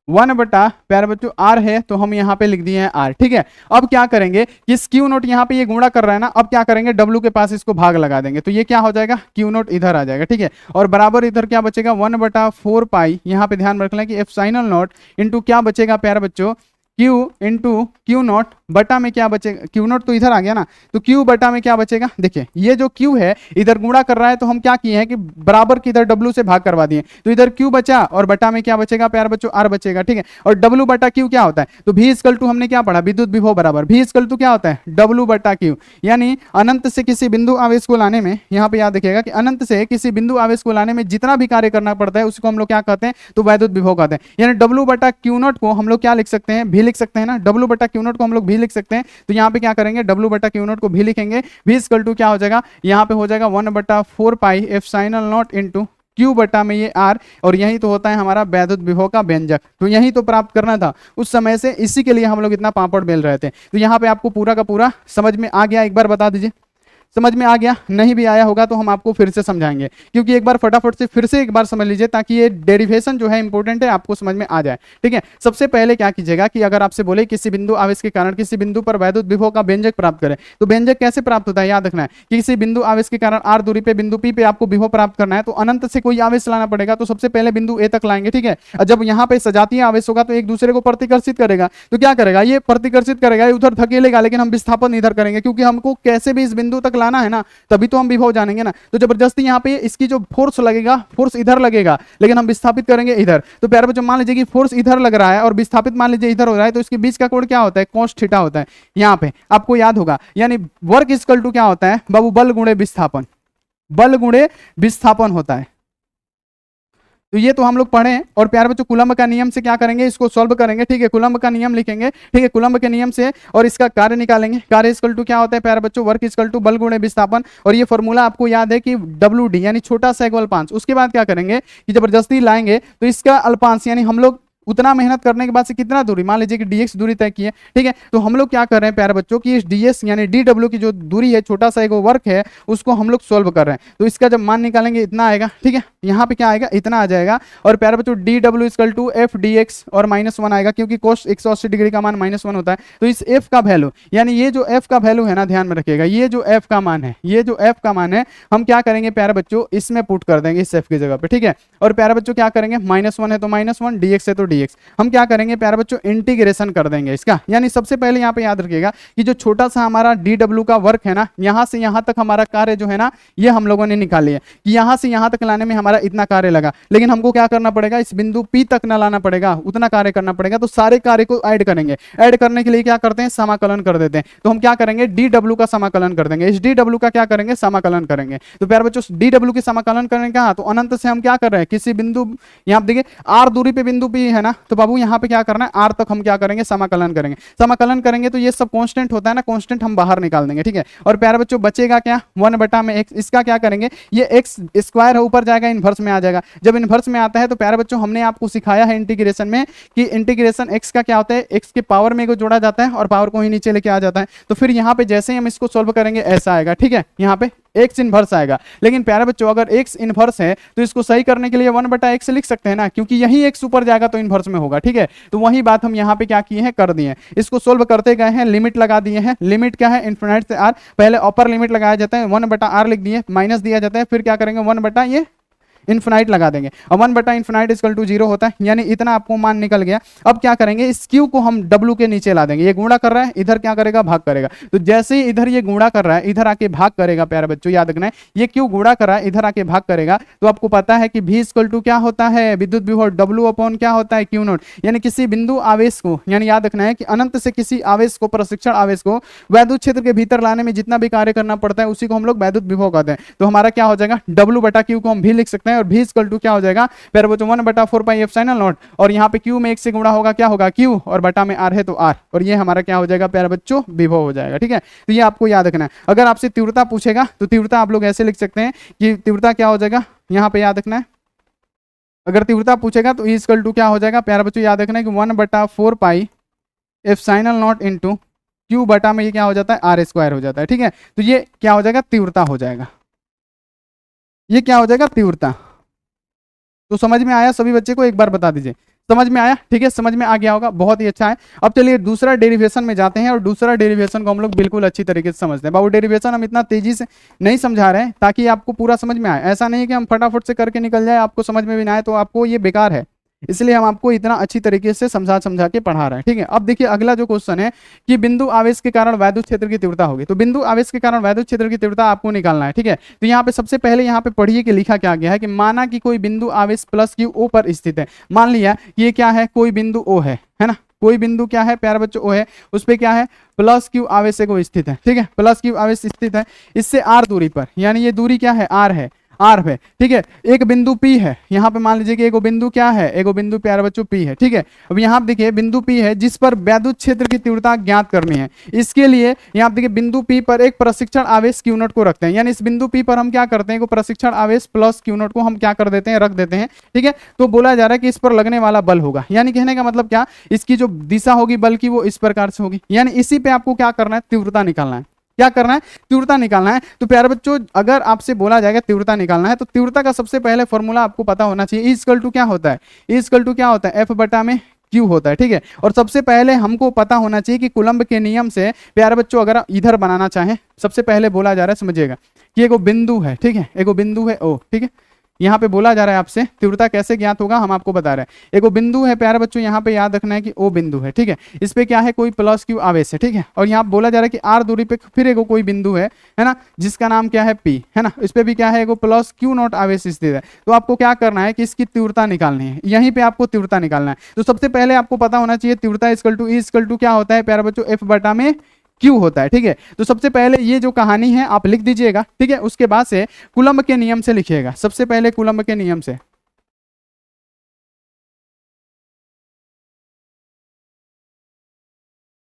[SPEAKER 1] 1 बटा प्यारे बच्चों आर है तो हम यहाँ पे लिख दिए हैं आर, ठीक है। अब क्या करेंगे, इस क्यू नोट यहाँ पे ये गुणा कर रहा है ना, अब क्या करेंगे, डब्ल्यू के पास इसको भाग लगा देंगे, तो ये क्या हो जाएगा, क्यू नोट इधर आ जाएगा, ठीक है। और बराबर इधर क्या बचेगा, 1 बटा 4 पाई, यहाँ पे ध्यान रख लें कि एप्सिलॉन नॉट इंटू क्या बचेगा प्यारे बच्चों, Q इंटू क्यू नॉट बटा में क्या बचेगा, क्यू नॉट तो इधर आ गया ना, तो Q बटा में क्या बचेगा, देखिए ये जो Q है इधर गुणा कर रहा है, तो हम क्या किए हैं कि बराबर की इधर W से भाग करवा दिए, तो इधर Q बचा और बटा में क्या बचेगा प्यारे बच्चों, R बचेगा, ठीक है। और W बटा Q क्या होता है, तो V इक्वल टू हमने क्या पढ़ा, विद्युत विभव बराबर V इक्वल टू क्या होता है, W बटा Q, यानी अनंत से किसी बिंदु आवेश को लाने में, यहाँ पे याद रखिएगा कि अनंत से किसी बिंदु आवेश को लाने में जितना भी कार्य करना पड़ता है उसको हम लोग क्या कहते हैं, तो वैद्युत विभव कहते हैं। यानी W बटा Q नॉट को हम लोग क्या लिख सकते हैं, भी लिख सकते हैं ना, W बटा क्यू नॉट को हम लोग भी लिख सकते हैं। तो यहाँ पे क्या करेंगे, W बटा क्यू नॉट को भी लिखेंगे, भी इक्वल टू क्या हो जाएगा, यहाँ पे हो जाएगा 1 बटा 4 पाई एप्सिलॉन नॉट इंटू क्यू बटा में ये आर, और यही तो होता है हमारा वैद्युत विभव का व्यंजक। तो यही तो प्राप्त करना था उस समय से, इसी के लिए हम लोग इतना पापड़ बेल रहे थे। तो यहाँ पे आपको पूरा का पूरा समझ में आ गया, एक बार बता दीजिए, समझ में आ गया, नहीं भी आया होगा तो हम आपको फिर से समझाएंगे, क्योंकि एक बार फटाफट से फिर से एक बार समझ लीजिए ताकि ये डेरिवेशन जो है इंपॉर्टेंट है, आपको समझ में आ जाए, ठीक है। सबसे पहले क्या कीजिएगा कि अगर आपसे बोले किसी बिंदु आवेश के कारण किसी बिंदु पर वैद्युत विभव का व्यंजक प्राप्त करें, तो व्यंजक कैसे प्राप्त होता है, याद रखना है कि किसी बिंदु आवेश के कारण r दूरी पे बिंदु P पे आपको विभव प्राप्त करना है, तो अनंत से कोई आवेश लाना पड़ेगा, तो सबसे पहले बिंदु A तक लाएंगे, ठीक है। और जब यहाँ पे सजातीय आवेश होगा तो एक दूसरे को प्रतिकर्षित करेगा, तो क्या करेगा, ये प्रतिकर्षित करेगा, ये उधर धकेलेगा, लेकिन हम विस्थापन इधर करेंगे, क्योंकि हमको कैसे भी इस बिंदु तक लाना है ना, तभी तो हम विभव जानेंगे ना। तो जबरदस्ती यहाँ पे इसकी जो फोर्स लगेगा, फोर्स इधर लगेगा, लेकिन हम विस्थापित करेंगे इधर। तो प्यारे बच्चों मान लीजिए कि फोर्स इधर लग रहा है और विस्थापित मान लीजिए इधर हो रहा है, तो इसके बीच का कोण क्या होता है, cos थीटा होता है, यहाँ पे आपको याद होगा। यानी वर्क इक्वल टू क्या होता है बाबू, बल गुणे विस्थापन, बल गुणे विस्थापन होता है। तो ये तो हम लोग पढ़े। और प्यारे बच्चों कूलम्ब का नियम से क्या करेंगे, इसको सॉल्व करेंगे, ठीक है। कूलम्ब का नियम लिखेंगे, ठीक है, कूलम्ब के नियम से, और इसका कार्य निकालेंगे। कार्य इक्वल टू क्या होता है प्यारे बच्चों, वर्क इक्वल टू बल गुणे विस्थापन। और ये फॉर्मूला आपको याद है कि WD यानी छोटा सा अल्पांश। उसके बाद क्या करेंगे कि जबरदस्ती लाएंगे तो इसका अल्पांश, यानी हम लोग उतना मेहनत करने के बाद से कितना दूरी, मान लीजिए कि dx दूरी तय की है, ठीक है। तो हम लोग क्या कर रहे हैं प्यारे बच्चों की इस ds यानी dw की जो दूरी है, छोटा सा एक वर्क है, उसको हम लोग सोल्व कर रहे हैं। तो इसका जब मान निकालेंगे इतना आएगा, ठीक है, यहाँ पे क्या आएगा, इतना आ जाएगा। और प्यारे बच्चों dw equal to f dx और -1 आएगा, क्योंकि cos 180 डिग्री का मान -1 होता है। तो इस f का वैल्यू, यानी ये जो f का वैल्यू है ना, ध्यान में रखिएगा, ये जो f का मान है, ये जो f का मान है, हम क्या करेंगे प्यारे बच्चों, इसमें पुट कर देंगे इस f की जगह पे, ठीक है। और प्यारे बच्चों क्या करेंगे, -1 है तो -1, dx है तो dx। हम क्या करेंगे प्यारे बच्चों, इंटीग्रेशन कर देंगे इसका। यानी सबसे पहले यहाँ पे याद रखिएगा कि जो छोटा सा हमारा dw का वर्क है ना, यहाँ से यहाँ तक हमारा कार्य जो है ना, ये हम लोगों ने निकाली है कि यहाँ से यहाँ तक लाने में हमारा इतना कार्य लगा, लेकिन हमको क्या करना पड़ेगा, इस बिंदु P तक ना लाना पड़ेगा, उतना कार्य करना पड़ेगा। तो सारे कार्य को ऐड करेंगे, ऐड करने के लिए क्या करते हैं, समाकलन कर देते हैं। तो हम क्या करेंगे, dw का समाकलन कर देंगे, इस dw का क्या करेंगे, समाकलन करेंगे। तो प्यारे बच्चों dw की समाकलन करने का, तो अनंत से हम क्या कर रहे हैं, किसी बिंदु, यहाँ पे देखिए r दूरी पे बिंदु P है ना, तो बाबू यहाँ पे क्या करना है, r तक हम क्या करेंगे, समाकलन करेंगे। समाकलन करेंगे तो ये सब कांस्टेंट होता है ना, कांस्टेंट हम बाहर निकाल देंगे, ठीक है। और प्यारे बच्चों बचेगा क्या, 1/x। इसका क्या करेंगे, ये x स्क्वायर है, ऊपर जाएगा, इनवर्स में आ जाएगा। जब इनवर्स में आता है तो प्यारे बच्चों हमने आपको सिखाया है इंटीग्रेशन में कि इंटीग्रेशन x का क्या होता है, x के पावर में को जोड़ा जाता है और पावर को ही नीचे लेके आ जाता है। तो फिर यहाँ पे जैसे ही हम इसको सोल्व करेंगे ऐसा आएगा, ठीक है, यहाँ पे x इनवर्स आएगा। लेकिन प्यारे बच्चों अगर x इनवर्स है तो इसको सही करने के लिए 1/x लिख सकते हैं ना, क्योंकि यही x ऊपर जाएगा तो इनवर्स में होगा, ठीक है। तो वही बात हम यहाँ पे क्या किए हैं, कर दिए हैं। इसको सोल्व करते गए हैं, लिमिट लगा दिए हैं। लिमिट क्या है, इन्फिनिट से r, पहले अपर लिमिट लगाया जाता है, 1/r लिख दिए, माइनस दिया जाता है, फिर क्या करेंगे 1 ये इन्फिनाइट लगा देंगे, और 1/इन्फिनाइट इक्वल टू 0 होता है, यानी इतना आपको मान निकल गया। अब क्या करेंगे, इस क्यू को हम w के नीचे ला देंगे। ये गुणा कर रहा है, इधर क्या करेगा, भाग करेगा। तो जैसे ही इधर ये गुणा कर रहा है, इधर आके भाग करेगा। प्यारे बच्चों याद रखना है, ये क्यू गुणा कर रहा है, इधर आके भाग करेगा। तो आपको पता है कि v इक्वल टू क्या होता है, विद्युत विभव w अपॉन क्या होता है, q0। यानी किसी बिंदु आवेश को, यानी याद रखना है कि अनंत से किसी आवेश को, प्रशिक्षण आवेश को वैद्युत क्षेत्र के भीतर लाने में जितना भी कार्य करना पड़ता है उसी को हम लोग वैद्युत विभव कहते हैं। तो हमारा क्या हो जाएगा, w/q को हम भी लिख सकते हैं, और v इक्वल टू क्या हो जाएगा प्यारे बच्चों 1/4πε0। और यहाँ पे q में 1 से गुणा होगा, क्या होगा q, और बटा में r है तो r, और ये हमारा क्या हो जाएगा प्यारे बच्चों, विभव हो जाएगा, ठीक है। तो ये आपको याद रखना है। अगर आपसे तीव्रता पूछेगा तो तीव्रता आप लोग ऐसे लिख सकते हैं कि तीव्रता क्या हो जाएगा, यहाँ पे याद रखना है। अगर तीव्रता पूछेगा तो E इक्वल टू क्या हो जाएगा प्यारे बच्चों, याद रखना है कि 1/4πε0 इंटू q बटा में ये क्या हो जाता है, r स्क्वायर हो जाता है, ठीक है। तो ये क्या हो जाएगा, तीव्रता हो जाएगा। ये क्या हो जाएगा, तीव्रता। तो समझ में आया सभी बच्चे को, एक बार बता दीजिए, समझ में आया, ठीक है, समझ में आ गया होगा, बहुत ही अच्छा है। अब चलिए दूसरा डेरिवेशन में जाते हैं, और दूसरा डेरिवेशन को हम लोग बिल्कुल अच्छी तरीके से समझते हैं। बाबू डेरिवेशन हम इतना तेजी से नहीं समझा रहे हैं ताकि आपको पूरा समझ में आए। ऐसा नहीं है कि हम फटाफट से करके निकल जाए, आपको समझ में भी ना आए तो आपको ये बेकार है, इसलिए हम आपको इतना अच्छी तरीके से समझा के पढ़ा रहे हैं, ठीक है। अब देखिए अगला जो क्वेश्चन है कि बिंदु आवेश के कारण वैद्युत क्षेत्र की तीव्रता होगी। तो बिंदु आवेश के कारण वैद्युत क्षेत्र की तीव्रता आपको निकालना है, ठीक है। तो यहाँ पे सबसे पहले यहाँ पे पढ़िए कि लिखा क्या गया है कि माना कि कोई बिंदु आवेश प्लस क्यू ओ पर स्थित है। मान लिया ये क्या है, कोई बिंदु ओ है ना, कोई बिंदु क्या है प्यारे बच्चों, ओ है, उस पर क्या है, प्लस क्यू आवेश को स्थित है, ठीक है, प्लस क्यू आवेश स्थित है इससे आर दूरी पर, यानी ये दूरी क्या है, आर है, आर है, ठीक है। एक बिंदु P है, यहाँ पे मान लीजिए कि एक बिंदु क्या है, एक बिंदु प्यारे बच्चों P है, ठीक है। अब यहाँ पे देखिए बिंदु P है जिस पर वैद्युत क्षेत्र की तीव्रता ज्ञात करनी है। इसके लिए यहाँ पे देखिए बिंदु P पर एक प्रशिक्षण आवेश Q0 को रखते हैं, यानी इस बिंदु P पर हम क्या करते हैं, प्रशिक्षण आवेश प्लस Q0 को हम क्या कर देते हैं, रख देते हैं, ठीक है। तो बोला जा रहा है कि इस पर लगने वाला बल होगा, यानी कहने का मतलब क्या, इसकी जो दिशा होगी बल की वो इस प्रकार से होगी, यानी इसी पे आपको क्या करना है, तीव्रता निकालना है। क्या करना है, तीव्रता निकालना है। तो प्यारे बच्चों अगर आपसे बोला जाएगा तीव्रता निकालना है तो तीव्रता का सबसे पहले फॉर्मूला आपको पता होना चाहिए। E इक्वल टू क्या होता है, E इक्वल टू क्या होता है, F बटा में Q होता है, ठीक है। और सबसे पहले हमको पता होना चाहिए कि कूलम्ब के नियम से प्यारे बच्चों अगर इधर बनाना चाहें, सबसे पहले बोला जा रहा है, समझिएगा कि एगो बिंदु है, ठीक है, एगो बिंदु है O, ठीक है। यहाँ पे बोला जा रहा है आपसे तीव्रता कैसे ज्ञात होगा, हम आपको बता रहे हैं। एक बिंदु है प्यारे बच्चों, यहाँ पे याद रखना है कि ओ बिंदु है, ठीक है। इस पे क्या है, कोई प्लस क्यू आवेश है, ठीक है। और यहाँ बोला जा रहा है कि आर दूरी पे फिर एक कोई बिंदु है ना, जिसका नाम क्या है पी, है ना। इस पे भी क्या है, एगो प्लस क्यू नॉट आवेश स्थित है। तो आपको क्या करना है कि इसकी तीव्रता निकालनी है, यहीं पे आपको तीव्रता निकालना है। तो सबसे पहले आपको पता होना चाहिए तीव्रता equal to, E equal to क्या होता है प्यारे बच्चों, एफ बटा में क्यू होता है, ठीक है। तो सबसे पहले ये जो कहानी है आप लिख दीजिएगा, ठीक है। उसके बाद से कूलम्ब के नियम से लिखिएगा, सबसे पहले कूलम्ब के नियम से,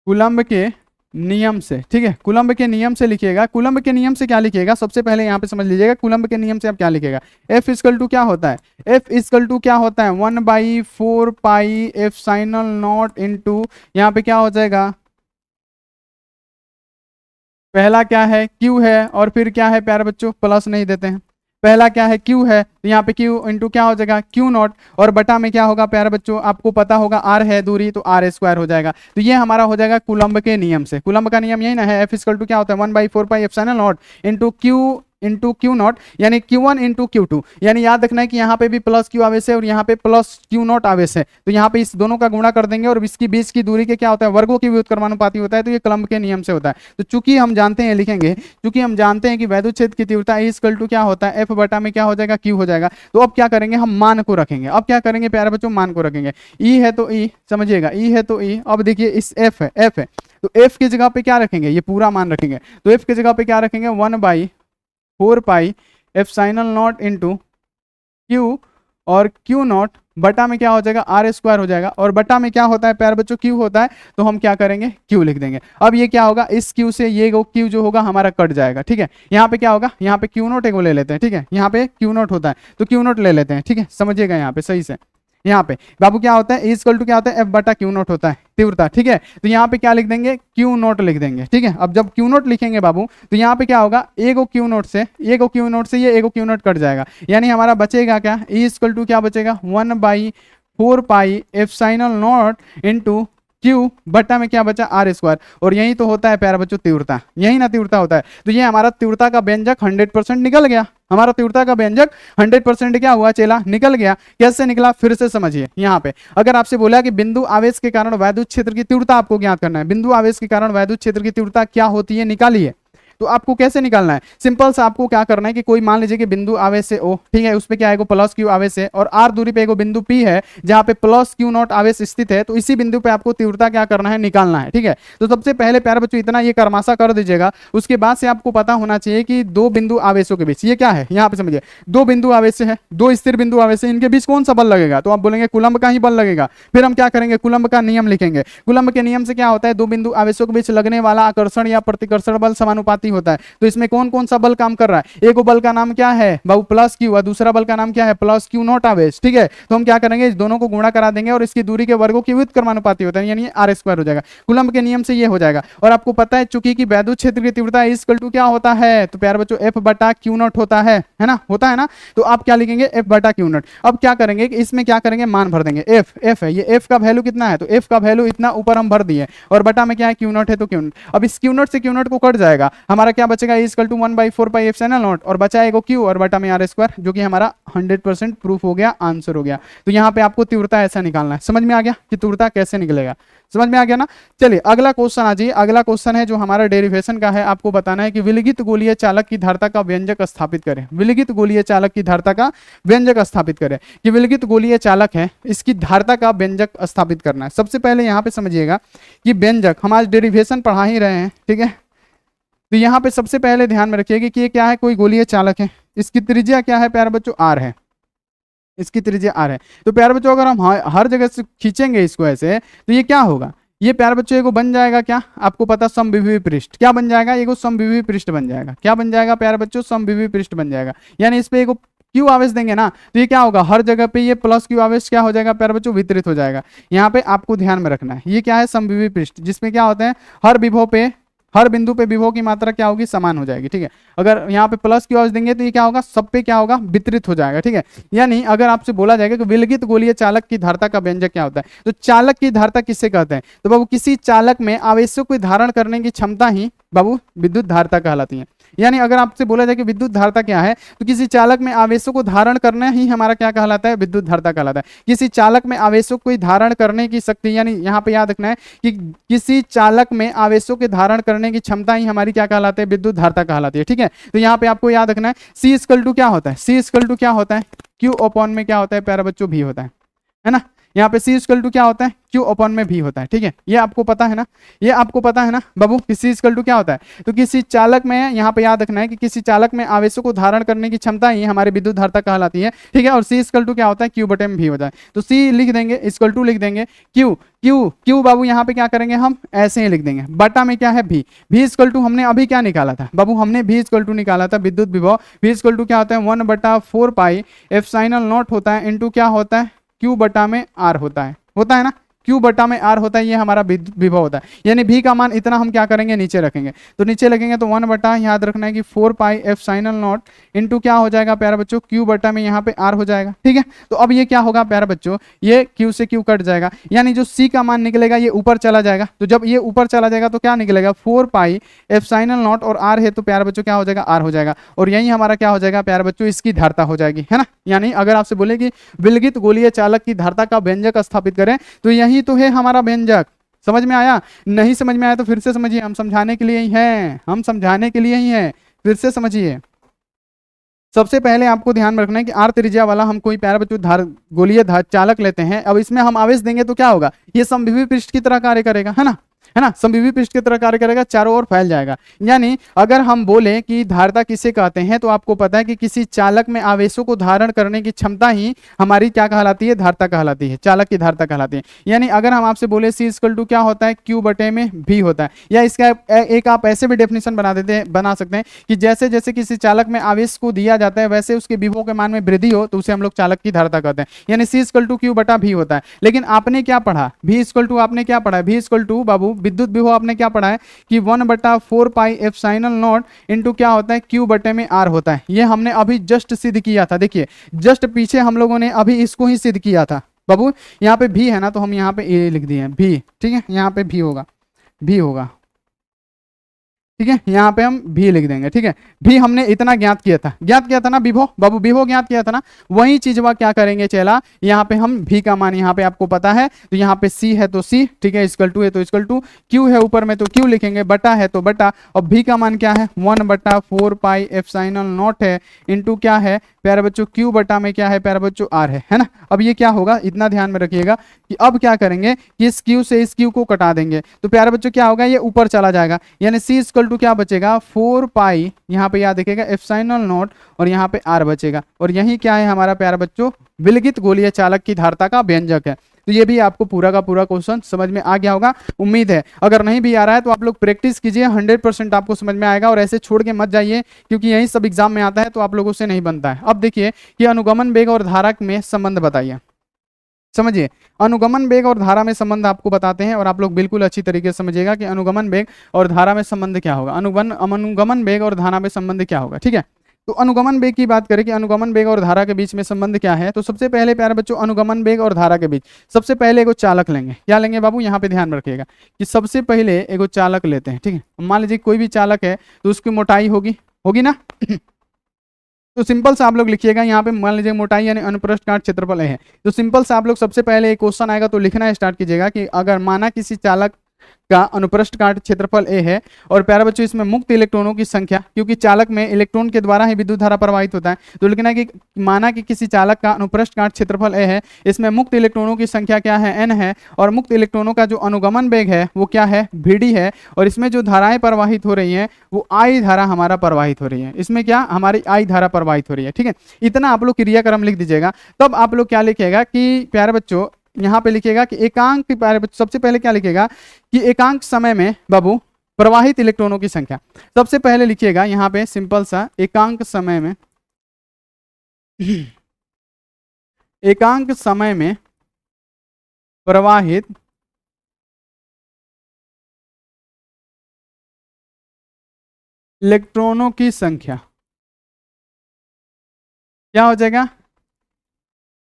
[SPEAKER 1] कूलम्ब के नियम से, ठीक है, कूलम्ब के नियम से लिखिएगा। कूलम्ब के नियम से क्या लिखिएगा, सबसे पहले यहाँ पे समझ लीजिएगा कूलम्ब के नियम से आप क्या लिखिएगा, F इक्वल टू क्या होता है, F इक्वल टू क्या होता है 1/4πε0 इंटू यहाँ पे क्या हो जाएगा, पहला क्या है Q है, और फिर क्या है प्यारे बच्चों, प्लस नहीं देते हैं, पहला क्या है Q है, तो यहाँ पे Q इंटू क्या हो जाएगा Q0, और बटा में क्या होगा प्यारे बच्चों, आपको पता होगा R है दूरी, तो R स्क्वायर हो जाएगा। तो ये हमारा हो जाएगा कूलम्ब के नियम से। कूलम्ब का नियम यही ना है, F इक्वल टू क्या होता है 1/4πε0 into Q into Q nought, यानी Q1 इंटू Q2, यानी याद रखना है कि यहाँ पे भी प्लस क्यू आवेश है और यहाँ पे प्लस क्यू नॉट आवेश है, तो यहाँ पे इस दोनों का गुणा कर देंगे और इसकी बीच की दूरी के क्या होता है, वर्गों की व्युत्क्रमानुपाती होता है, तो ये कलम्ब के नियम से होता है। तो चूंकि हम जानते हैं, लिखेंगे चूंकि हम जानते हैं कि वैद्युत क्षेत्र की तीव्रता E इक्वल टू क्या होता है, F बटा में क्या हो जाएगा, Q हो जाएगा। तो अब क्या करेंगे, हम मान को रखेंगे। अब क्या करेंगे प्यारे बच्चों, मान को रखेंगे। E है तो E, समझिएगा E है तो E। अब देखिए इस F है, F है तो F की जगह पे क्या रखेंगे, ये पूरा मान रखेंगे। तो F की जगह पे क्या रखेंगे, 1/4 pi epsilon not into Q और Q नॉट बटा में क्या हो जाएगा, R स्क्वायर हो जाएगा। और बटा में क्या होता है प्यारे बच्चों, Q होता है, तो हम क्या करेंगे, Q लिख देंगे। अब ये क्या होगा, इस Q से ये Q जो होगा हमारा कट जाएगा, ठीक है। यहाँ पे क्या होगा, यहाँ पे Q नॉट एक ले लेते हैं, ठीक है। यहाँ पे Q नॉट होता है तो Q नॉट ले लेते हैं, ठीक है। समझिएगा यहाँ पे सही से, यहाँ पे बाबू क्या होता है, इक्वल टू क्या होता है, F बटा Q नॉट होता है तीव्रता, ठीक है। तो यहाँ पे क्या लिख देंगे, Q नॉट लिख देंगे, ठीक है। अब जब Q नॉट लिखेंगे बाबू, तो यहाँ पे क्या होगा, एगो Q नॉट से ये एगो Q नॉट कट जाएगा, यानी हमारा बचेगा क्या, E इक्वल टू क्या बचेगा, 1/4 pi epsilon not into Q बटा में क्या बचा, R स्क्वायर। और यही तो होता है प्यारा बच्चों तीव्रता, यही ना तीव्रता होता है। तो ये हमारा तीव्रता का व्यंजक 100% निकल गया, हमारा तीव्रता का व्यंजक 100% क्या हुआ, चेला निकल गया। कैसे निकला, फिर से समझिए। यहाँ पे अगर आपसे बोला कि बिंदु आवेश के कारण वैद्युत क्षेत्र की तीव्रता आपको ज्ञात करना है, बिंदु आवेश के कारण वैद्युत क्षेत्र की तीव्रता क्या होती है, निकालिए। तो आपको कैसे निकालना है, सिंपल सा आपको क्या करना है कि कोई मान लीजिए कि बिंदु आवेश से O, ठीक है, उस पे क्या है, प्लस Q आवेश है और R दूरी पे एक बिंदु P है जहां पे प्लस Q नॉट आवेश स्थित है। तो इसी बिंदु पे आपको तीव्रता क्या करना है, निकालना है, ठीक है। तो सबसे पहले प्यारे बच्चों इतना ये कर्माशा कर दीजिएगा, उसके बाद से आपको पता होना चाहिए कि दो बिंदु आवेशों के बीच ये क्या है, यहाँ पे समझिए, दो बिंदु आवेश है, दो स्थिर बिंदु आवेश है, इनके बीच कौन सा बल लगेगा, तो आप बोलेंगे कूलम्ब का ही बल लगेगा। फिर हम क्या करेंगे, कूलम्ब का नियम लिखेंगे। कूलम्ब के नियम से क्या होता है, दो बिंदु आवेशों के बीच लगने वाला आकर्षण या प्रतिकर्षण बल समानुपाती होता है। तो इसमें कौन कौन सा बल काम कर रहा है, एक बल का नाम क्या है बाबू, प्लस Q, और दूसरा बल का नाम क्या है, प्लस Q नॉट आवेश, ठीक है। तो हम क्या करेंगे, इस दोनों को गुणा करा देंगे और इसकी दूरी के वर्गों की व्युत्क्रमानुपाती होता है, यानी R स्क्वायर हो जाएगा। कूलम्ब के नियम से ये हो जाएगा। और आपको पता है चूंकि कि वैद्युत क्षेत्र की तीव्रता इक्वल टू क्या होता है, तो प्यारे बच्चों F बटा Q नॉट होता है ना, होता है ना। तो आप क्या लिखेंगे, F बटा Q नॉट। अब क्या करेंगे, इसमें क्या करेंगे, मान भर देंगे। F है, ये F का वैल्यू कितना है, तो F का वैल्यू इतना ऊपर हम भर दिए और बटा में क्या है, Q नॉट है तो Q नॉट। अब इस Q नॉट से Q नॉट को कट जाएगा, हमारा क्या बचेगा, equal to 1/4 pi epsilon naught और बचा एगो Q और बटा में R स्क्वायर, जो कि हमारा 100% प्रूफ हो गया, आंसर हो गया। तो यहाँ पे आपको तीव्रता ऐसा निकालना है। समझ में आ गया कि तीव्रता कैसे निकलेगा, समझ में आ गया ना। चलिए अगला क्वेश्चन आ जाइए। अगला क्वेश्चन है जो हमारा डेरिवेशन का है, आपको बताना है कि विलगित गोलीय चालक की धारता का व्यंजक स्थापित करें। विलगित गोलीय चालक की धारता का व्यंजक स्थापित करें, कि विलगित गोलीय चालक है, इसकी धारता का व्यंजक स्थापित करना है। सबसे पहले यहाँ पे समझिएगा कि व्यंजक, हम आज डेरिवेशन पढ़ा ही रहे हैं, ठीक है। तो यहाँ पे सबसे पहले ध्यान में रखिएगा कि ये क्या है, कोई गोलीय चालक है, इसकी त्रिज्या क्या है प्यारे बच्चों, R है, इसकी त्रिज्या R है। तो प्यारे बच्चों अगर हम हर जगह से खींचेंगे इसको ऐसे, तो ये क्या होगा, ये प्यारे बच्चों एगो बन जाएगा क्या, आपको पता, समविभवी पृष्ठ। क्या बन जाएगा, एगो समविभवी पृष्ठ बन जाएगा। क्या बन जाएगा प्यारे बच्चों, समविभवी पृष्ठ बन जाएगा। यानी इस पे एगो Q आवेश देंगे ना, तो ये क्या होगा, हर जगह पे ये प्लस Q आवेश क्या हो जाएगा प्यारे बच्चों, वितरित हो जाएगा। यहाँ पे आपको ध्यान में रखना है, ये क्या है, समविभवी पृष्ठ, जिसमें क्या होते हैं, हर विभव पे, हर बिंदु पे विभव की मात्रा क्या होगी, समान हो जाएगी, ठीक है। अगर यहाँ पे प्लस Q आवेश देंगे तो ये क्या होगा, सब पे क्या होगा, वितरित हो जाएगा, ठीक है। यानी अगर आपसे बोला जाएगा कि विलगित गोलीय चालक की धारता का व्यंजक क्या होता है, तो चालक की धारता किससे कहते हैं, तो बाबू किसी चालक में आवेशों को धारण करने की क्षमता ही बाबू विद्युत धारता कहलाती है। यानी अगर आपसे बोला जाए कि विद्युत धारता क्या है, तो किसी चालक में आवेशों को धारण करना ही हमारा क्या कहलाता है, विद्युत धारता कहलाता है। किसी चालक में आवेशों को धारण करने की शक्ति, यानी यहाँ पे याद रखना है कि किसी चालक में आवेशों के धारण करने की क्षमता ही हमारी क्या कहलाती है, विद्युत धारता कहलाती है, ठीक है। तो यहाँ पे आपको याद रखना है C इक्वल टू क्या होता है, C इक्वल टू क्या होता है, Q अपॉन में क्या होता है प्यारे बच्चों, V होता है ना। यहाँ पे C इक्वल टू क्या होता है, Q अपॉन में V होता है, ठीक है। ये आपको पता है ना, ये आपको पता है ना बाबू कि C इक्वल टू क्या होता है। तो किसी चालक में, यहाँ पे याद रखना है कि किसी चालक में आवेशों को धारण करने की क्षमता ही हमारी विद्युत धारता कहलाती है, ठीक है। और C इक्वल टू क्या होता है, Q बटे में V होता है। तो C लिख देंगे, इक्वल टू लिख देंगे, Q बाबू यहाँ पे क्या करेंगे, हम ऐसे ही लिख देंगे, बटा में क्या है V इक्वल टू हमने अभी क्या निकाला था बाबू, हमने V इक्वल टू निकाला था विद्युत विभव। V इक्वल टू क्या होता है, 1/4 पाई एप्सिलॉन नॉट होता है, इंटू क्या होता है, Q बटा में R होता है ना, Q बटा में R होता है, ये हमारा विद्युत विभव होता है। यानी V का मान इतना हम क्या करेंगे, नीचे रखेंगे। तो नीचे लगेंगे तो 1 बटा, याद रखना है कि 4 पाई एप्सिलॉन नॉट इंटू क्या हो जाएगा प्यारे बच्चों, Q बटा में यहाँ पे R हो जाएगा। ठीक है, तो अब ये क्या होगा प्यारे बच्चों, ये Q से Q कट जाएगा, यानी जो C का मान निकलेगा ये ऊपर चला जाएगा। तो जब ये ऊपर चला जाएगा तो क्या निकलेगा, 4 पाई एप्सिलॉन नॉट, और R है तो प्यारे बच्चों क्या हो जाएगा, R हो जाएगा। और यही हमारा क्या हो जाएगा प्यारे बच्चों, इसकी धारता हो जाएगी, है ना। यानी अगर आपसे बोले कि विलगित गोलीय चालक की धारता का व्यंजक स्थापित करें, तो यही तो है हमारा व्यंजक। समझ में आया? नहीं समझ में आया तो फिर से समझिए, हम समझाने के लिए ही हैं, हम समझाने के लिए ही हैं, फिर से समझिए। सबसे पहले आपको ध्यान में रखना है कि आर त्रिज्या वाला हम कोई प्यारे बच्चों गोलीय चालक लेते हैं। अब इसमें हम आवेश देंगे तो क्या होगा, ये समविभव पृष्ठ की तरह कार्य करेगा, है ना, समविभव पृष्ठ की तरह कार्य करेगा, चारों ओर फैल जाएगा। यानी अगर हम बोले कि धारता किसे कहते हैं, तो आपको पता है कि किसी चालक में आवेशों को धारण करने की क्षमता ही हमारी क्या कहलाती है, धारता कहलाती है, चालक की धारता कहलाती है। यानी अगर हम आपसे बोले C इक्वल टू क्या होता है, Q बटे में V होता है, या इसका एक आप ऐसे भी डेफिनेशन बना सकते हैं कि जैसे जैसे किसी चालक में आवेश को दिया जाता है वैसे उसके विभव के मान में वृद्धि हो तो उसे हम लोग चालक की धारता कहते हैं। यानी C इक्वल टू Q बटा V होता है। लेकिन आपने क्या पढ़ा, V इक्वल टू आपने क्या पढ़ा, V इक्वल टू बाबू विद्युत विभव आपने क्या पढ़ा है कि 1 बटा 4 पाई एप्सिलॉन नॉट इंटू क्या होता है, Q बटे में R होता है। ये हमने अभी जस्ट सिद्ध किया था, देखिए जस्ट पीछे हम लोगों ने अभी इसको ही सिद्ध किया था बाबू। यहाँ पे भी है ना, तो हम यहाँ पे ए लिख दिए भी, ठीक है, यहाँ पे भी होगा, भी होगा, ठीक है, यहाँ पे हम भी लिख देंगे। ठीक है, भी हमने इतना ज्ञात किया था ना विभव, बाबू विभव ज्ञात किया था ना, वही चीज वह क्या करेंगे चला, यहाँ पे हम भी का मान यहाँ पे आपको पता है, तो यहाँ पे C है तो C, ठीक है, इक्वल टू है तो इक्वल टू, Q है ऊपर में तो Q लिखेंगे, बटा है तो बटा, और भी का मान क्या है 1 बटा 4 पाई एप्सिलॉन नॉट है इंटू क्या है प्यारे बच्चों, Q बटा में क्या है प्यारे बच्चों, R है ना। अब ये क्या होगा, इतना ध्यान में रखिएगा कि अब क्या करेंगे कि इस Q से इस Q को कटा देंगे, तो प्यारे बच्चों क्या होगा, ये ऊपर चला जाएगा। यानी C इक्वल टू क्या बचेगा, 4 पाई, यहाँ पे याद रखिएगा एप्सिलॉन नॉट, और यहाँ पे R बचेगा। और यही क्या है हमारा प्यारे बच्चों, विलगित गोलीय चालक की धारता का व्यंजक है। तो ये भी आपको पूरा का पूरा क्वेश्चन समझ में आ गया होगा, उम्मीद है। अगर नहीं भी आ रहा है तो आप लोग प्रैक्टिस कीजिए, 100% आपको समझ में आएगा, और ऐसे छोड़ के मत जाइए क्योंकि यही सब एग्जाम में आता है तो आप लोगों से नहीं बनता है। अब देखिए कि अनुगमन वेग और धारा में संबंध बताइए, समझिए अनुगमन वेग और धारा में संबंध आपको बताते हैं, और आप लोग बिल्कुल अच्छी तरीके से समझिएगा कि अनुगमन वेग और धारा में संबंध क्या होगा, अनुगमन वेग और धारा में संबंध क्या होगा। ठीक है, तो अनुगमन वेग की बात करें कि अनुगमन वेग और धारा के बीच में संबंध क्या है, तो सबसे पहले प्यारे बच्चों अनुगमन वेग और धारा के बीच सबसे पहले एगो चालक लेंगे। क्या लेंगे बाबू, यहाँ पे ध्यान रखिएगा कि सबसे पहले एगो चालक लेते हैं। ठीक है, मान लीजिए कोई भी चालक है तो उसकी मोटाई होगी ना तो सिंपल से आप लोग लिखिएगा, यहाँ पे मान लीजिए मोटाई यानी अनुप्रस्थ काट क्षेत्रफल है, तो सिंपल से आप लोग सबसे पहले एक क्वेश्चन आएगा तो लिखना स्टार्ट कीजिएगा कि अगर माना किसी चालक का अनुप्रस्थ काट क्षेत्रफल A है, और प्यारे बच्चों इसमें मुक्त इलेक्ट्रॉनों की संख्या, क्योंकि चालक में इलेक्ट्रॉन के द्वारा ही विद्युत धारा प्रवाहित होता है, तो लिखना है कि माना कि किसी चालक का अनुप्रस्थ काट क्षेत्रफल A है, इसमें मुक्त इलेक्ट्रॉनों की संख्या क्या है, n है, और मुक्त इलेक्ट्रॉनों का जो अनुगमन वेग है वो क्या है, Vd है, और इसमें जो धाराएं प्रवाहित हो रही हैं वो I धारा हमारा प्रवाहित हो रही है, इसमें क्या हमारी I धारा प्रवाहित हो रही है। ठीक है, इतना आप लोग क्रियाक्रम लिख दीजिएगा। तब आप लोग क्या लिखिएगा कि प्यारे बच्चों यहाँ पे लिखिएगा कि एकांक, सबसे पहले क्या लिखिएगा कि एकांक समय में बाबू प्रवाहित इलेक्ट्रॉनों की संख्या, सबसे पहले लिखिएगा यहाँ पे सिंपल सा एकांक समय में एकांक समय में प्रवाहित इलेक्ट्रॉनों की संख्या क्या हो जाएगा,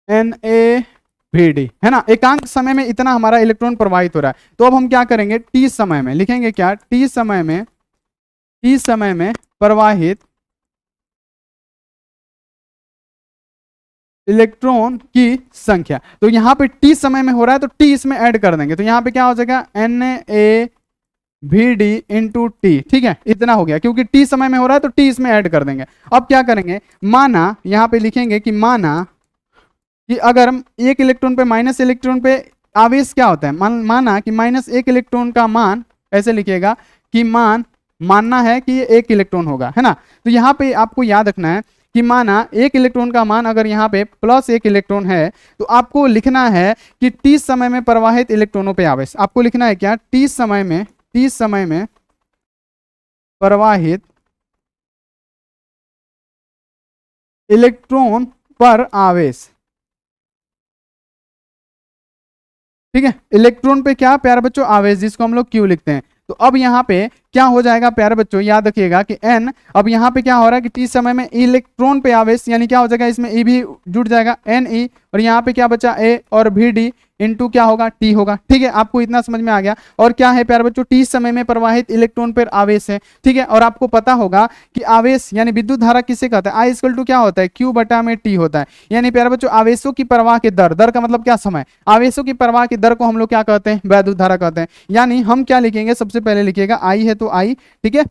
[SPEAKER 1] NaVd, है ना। एकांक समय में इतना हमारा इलेक्ट्रॉन प्रवाहित हो रहा है। तो अब हम क्या करेंगे, T समय में लिखेंगे क्या, T समय में प्रवाहित इलेक्ट्रॉन की संख्या। तो यहाँ पे T समय में हो रहा है तो T इसमें ऐड कर देंगे, तो यहाँ पे क्या हो जाएगा NaVd इंटू T। ठीक है, इतना हो गया, क्योंकि T समय में हो रहा है तो T इसमें ऐड कर देंगे। अब क्या करेंगे, माना यहाँ पे लिखेंगे कि माना कि अगर हम एक इलेक्ट्रॉन पे माइनस इलेक्ट्रॉन पे आवेश क्या होता है, माना कि -1 इलेक्ट्रॉन का मान, ऐसे लिखिएगा कि मानना है कि ये 1 इलेक्ट्रॉन होगा, है ना। तो यहाँ पे आपको याद रखना है कि माना 1 इलेक्ट्रॉन का मान अगर यहाँ पे +1 इलेक्ट्रॉन है, तो आपको लिखना है कि T समय में प्रवाहित इलेक्ट्रॉनों पे आवेश, आपको लिखना है क्या, T समय में प्रवाहित इलेक्ट्रॉन पर आवेश, ठीक है। इलेक्ट्रॉन पे क्या प्यारे बच्चों, आवेश, जिसको हम लोग क्यू लिखते हैं। तो अब यहाँ पे क्या हो जाएगा प्यारे बच्चों, याद रखिएगा कि एन, अब यहाँ पे क्या हो रहा है कि टी समय में इलेक्ट्रॉन पे आवेश, यानी क्या हो जाएगा, इसमें ई भी जुड़ जाएगा, एन ई, और यहाँ पे क्या बचा, ए और भी डी इंटू क्या होगा, टी होगा। ठीक है, आपको इतना समझ में आ गया। और क्या है प्यारे बच्चों, टी समय में प्रवाहित इलेक्ट्रॉन पर आवेश है। ठीक है, और आपको पता होगा कि आवेश यानी विद्युत धारा किसे कहते हैं, आई इक्वल टू क्या होता है, क्यू बटा में टी होता है। यानी प्यारे बच्चों आवेशों की प्रवाह के दर, दर का मतलब क्या, समय, आवेशों की प्रवाह की दर को हम लोग क्या कहते हैं, वैद्युत धारा कहते हैं। यानी हम क्या लिखेंगे, सबसे पहले लिखिएगा आई है तो आई, ठीक है,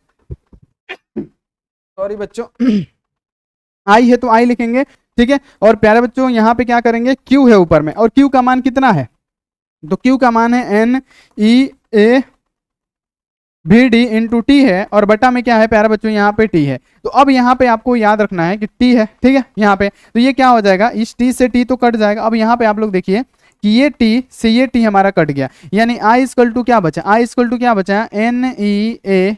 [SPEAKER 1] सॉरी बच्चों, आई है तो आई लिखेंगे। ठीक है, और प्यारे बच्चों यहाँ पे क्या करेंगे, क्यू है ऊपर में, और क्यू का मान कितना है, तो क्यू का मान है एन ई ए भी डी इंटू टी है, और बटा में क्या है प्यारे बच्चों, यहाँ पे टी है। तो अब यहाँ पे आपको याद रखना है कि टी है, ठीक है, यहाँ पे तो ये क्या हो जाएगा, इस टी से टी तो कट जाएगा। अब यहाँ पे आप लोग देखिए कि ये टी से ये टी हमारा कट गया, यानी आई इक्वल टू क्या बचा, आई इक्वल टू क्या बचा, एन ई ए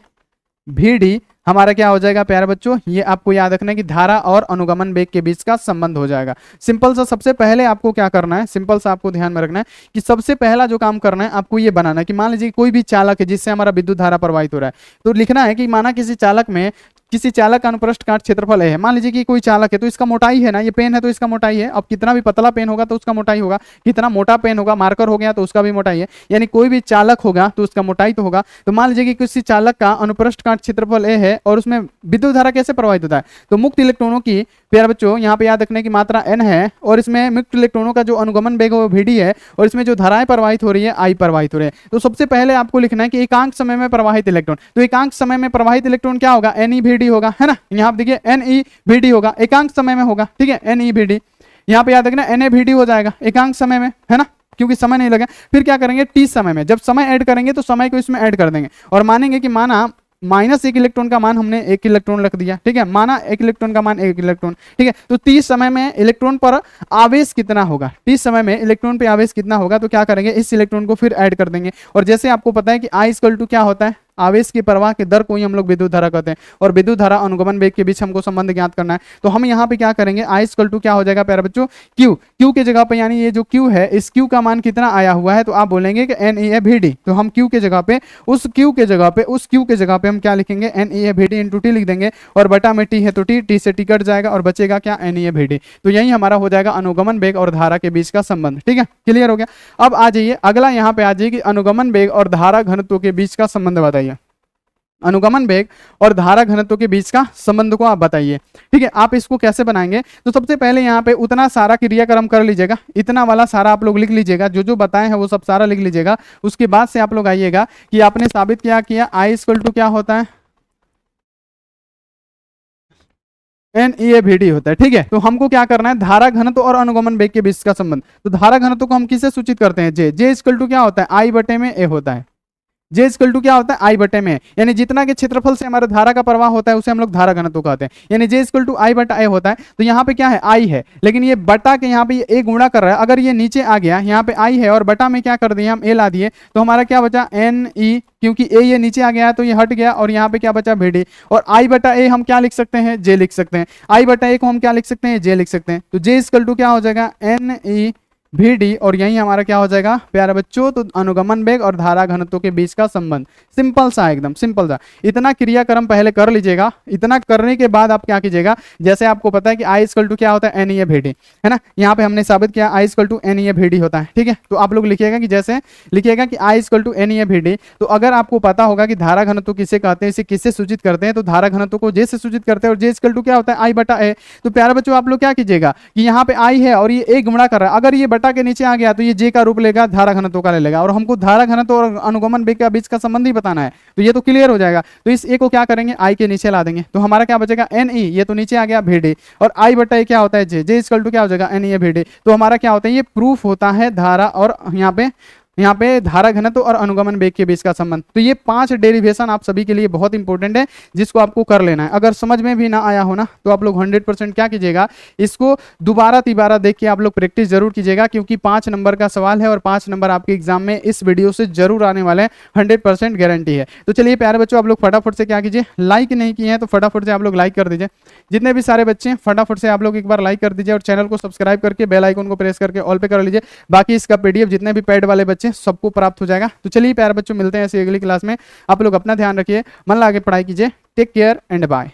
[SPEAKER 1] भी डी हमारा क्या हो जाएगा प्यारे बच्चों, ये आपको याद रखना है कि धारा और अनुगमन वेग के बीच का संबंध हो जाएगा। सिंपल सा, सबसे पहले आपको क्या करना है, सिंपल सा आपको ध्यान में रखना है कि सबसे पहला जो काम करना है आपको ये बनाना है कि मान लीजिए कोई भी चालक है जिससे हमारा विद्युत धारा प्रवाहित हो रहा है, तो लिखना है कि माना किसी चालक में, किसी चालक का अनुप्रस्थ काट क्षेत्रफल है। मान लीजिए कि कोई चालक है तो इसका मोटाई है ना, ये पेन है तो इसका मोटाई है। अब कितना भी पतला पेन होगा तो उसका मोटाई होगा, कितना मोटा पेन होगा, मार्कर हो गया तो उसका भी मोटाई है। यानी कोई भी चालक होगा तो उसका मोटाई तो होगा। तो मान लीजिए कि किसी चालक का अनुप्रस्थ काट क्षेत्रफल ए है और उसमें विद्युत धारा कैसे प्रवाहित होता है, तो मुक्त इलेक्ट्रॉनों की, प्यारे बच्चों यहाँ पे याद रखने की मात्रा n है, और इसमें मुक्त इलेक्ट्रॉनों का जो अनुगमन वेग है वो vd है, और इसमें जो धाराएं प्रवाहित हो रही है I प्रवाहित हो रही है। तो सबसे पहले आपको लिखना है कि एकांक समय में प्रवाहित इलेक्ट्रॉन, तो एकांक समय में प्रवाहित इलेक्ट्रॉन क्या होगा, NeVd होगा, है ना, यहाँ पे देखिए NeVd होगा, एकांक समय में होगा, ठीक है, NeVd, यहाँ पे याद रखना NaVd हो जाएगा एकांक समय में, है ना, क्योंकि समय नहीं लगा। फिर क्या करेंगे, टी समय में, जब समय ऐड करेंगे तो समय को इसमें ऐड कर देंगे, और मानेंगे कि माना -1 इलेक्ट्रॉन का मान हमने 1 इलेक्ट्रॉन रख दिया, ठीक है, माना 1 इलेक्ट्रॉन का मान 1 इलेक्ट्रॉन, ठीक है। तो 30 समय में इलेक्ट्रॉन पर आवेश कितना होगा, 30 समय में इलेक्ट्रॉन पे आवेश कितना होगा, तो क्या करेंगे, इस इलेक्ट्रॉन को फिर ऐड कर देंगे। और जैसे आपको पता है कि I इक्वल टू क्या होता है, आवेश की प्रवाह के दर को ही हम लोग विद्युत धारा कहते हैं, और विद्युत धारा अनुगमन वेग के बीच हमको संबंध ज्ञात करना है। तो हम यहाँ पे क्या करेंगे, I इक्वल टू क्या हो जाएगा प्यारे बच्चों, Q, Q के जगह पे, यानी ये जो Q है, इस Q का मान कितना आया हुआ है, तो आप बोलेंगे कि NeVd, तो हम Q के जगह पे, उस Q के जगह पे, उस Q के जगह पे हम क्या लिखेंगे, NeVd इंटू टी लिख देंगे, और बटा में टी है तो टी से टी कट जाएगा और बचेगा क्या, NeVd। तो यही हमारा हो जाएगा अनुगमन वेग और धारा के बीच का संबंध। ठीक है, क्लियर हो गया। अब आ जाइए अगला, यहाँ पे आ जाइए कि अनुगमन वेग और धारा घनत्व के बीच का संबंध बताइए, अनुगमन वेग और धारा घनत्व के बीच का संबंध को आप बताइए। ठीक है, आप इसको कैसे बनाएंगे, तो सबसे पहले यहाँ पे उतना सारा क्रियाक्रम कर लीजिएगा, इतना वाला सारा आप लोग लिख लीजिएगा, जो जो बताए हैं वो सब सारा लिख लीजिएगा। उसके बाद से आप लोग आइएगा कि आपने साबित क्या किया, I इक्वल टू क्या होता है, NeVd होता है। ठीक है, तो हमको क्या करना है, धारा घनत्व और अनुगमन वेग के बीच का संबंध। तो धारा घनत्व को हम किससे सूचित करते हैं, J इक्वल टू क्या होता है, I बटे में A होता है। J इक्वल टू क्या होता है, I बटे में, यानी जितना के क्षेत्रफल से हमारा धारा का प्रवाह होता है उसे हम लोग धारा घनत्व कहते हैं, यानी J इक्वल टू I बटा A होता है। तो यहाँ पे क्या है, I है, लेकिन ये बटा के यहाँ पे ये A गुणा कर रहा है, अगर ये नीचे आ गया, यहाँ पे I है और बटा में क्या कर दिए हम A ला दिए, तो हमारा क्या बचा, Ne, क्योंकि A ये नीचे आ गया है तो ये हट गया, और यहाँ पे क्या बचा, Vd, और I बटा A हम क्या लिख सकते हैं, J लिख सकते हैं, I बटा A को हम क्या लिख सकते हैं, J लिख सकते हैं। तो J इक्वल टू क्या हो जाएगा, NeVd, और यही हमारा क्या हो जाएगा प्यारे बच्चों, तो अनुगमन वेग और धारा घनत्व के बीच का संबंध। सिंपल सा, एकदम सिंपल सा। इतना क्रियाक्रम पहले कर लीजिएगा। इतना करने के बाद आप क्या कीजिएगा, जैसे आपको पता है कि I इक्वल टू क्या होता है, NeVd, है ना, यहाँ पे हमने साबित किया I इक्वल टू NeVd होता है। ठीक है, तो आप लोग लिखिएगा कि जैसे लिखिएगा कि I इक्वल टू NeVd, तो अगर आपको पता होगा कि धारा घनत्व किसे कहते हैं, इसे किससे सूचित करते हैं, तो धारा घनत्व को J से सूचित करते हैं, और J इक्वल टू क्या होता है, I बटा A। तो प्यारे बच्चों आप लोग क्या कीजिएगा कि यहाँ पे I है और ये A गुणा कर रहा है, अगर ये बटा के नीचे आ गया तो ये J का रूप लेगा, धारा घनत्व का ले लेगा, और हमको धारा घनत्व और अनुगमन वेग के बीच का संबंध ही बताना है। तो ये तो क्लियर हो जाएगा। तो इस A को क्या करेंगे, I के नीचे ला देंगे, तो हमारा क्या बचेगा, Ne, ये तो नीचे आ गया Vd, और I बटा A क्या होता है, J इक्वल टू क्या हो जाएगा, NeVd। तो हमारा क्या होता है, ये प्रूफ होता है धारा और यहाँ पे यहाँ पे धारा घनत्व और अनुगमन वेग के बीच का संबंध। तो ये 5 डेरिवेशन आप सभी के लिए बहुत इंपॉर्टेंट है, जिसको आपको कर लेना है। अगर समझ में भी ना आया हो ना, तो आप लोग 100% क्या कीजिएगा, इसको दोबारा तिबारा देख के आप लोग प्रैक्टिस जरूर कीजिएगा, क्योंकि 5 नंबर का सवाल है और 5 नंबर आपके एग्जाम में इस वीडियो से जरूर आने वाले हैं, 100% गारंटी है। तो चलिए प्यारे बच्चों, आप लोग फटाफट से क्या कीजिए, लाइक नहीं किए हैं तो फटाफट से आप लोग लाइक कर दीजिए। जितने भी सारे बच्चे हैं फटाफट से आप लोग एक बार लाइक कर दीजिए और चैनल को सब्सक्राइब करके बेल आइकन को प्रेस करके ऑल पे कर लीजिए। बाकी इसका पीडीएफ जितने भी पेड वाले बच्चे सबको प्राप्त हो जाएगा। तो चलिए प्यारे बच्चों, मिलते हैं ऐसी अगली क्लास में। आप लोग अपना ध्यान रखिए, मन लगा के पढ़ाई कीजिए। Take care and bye.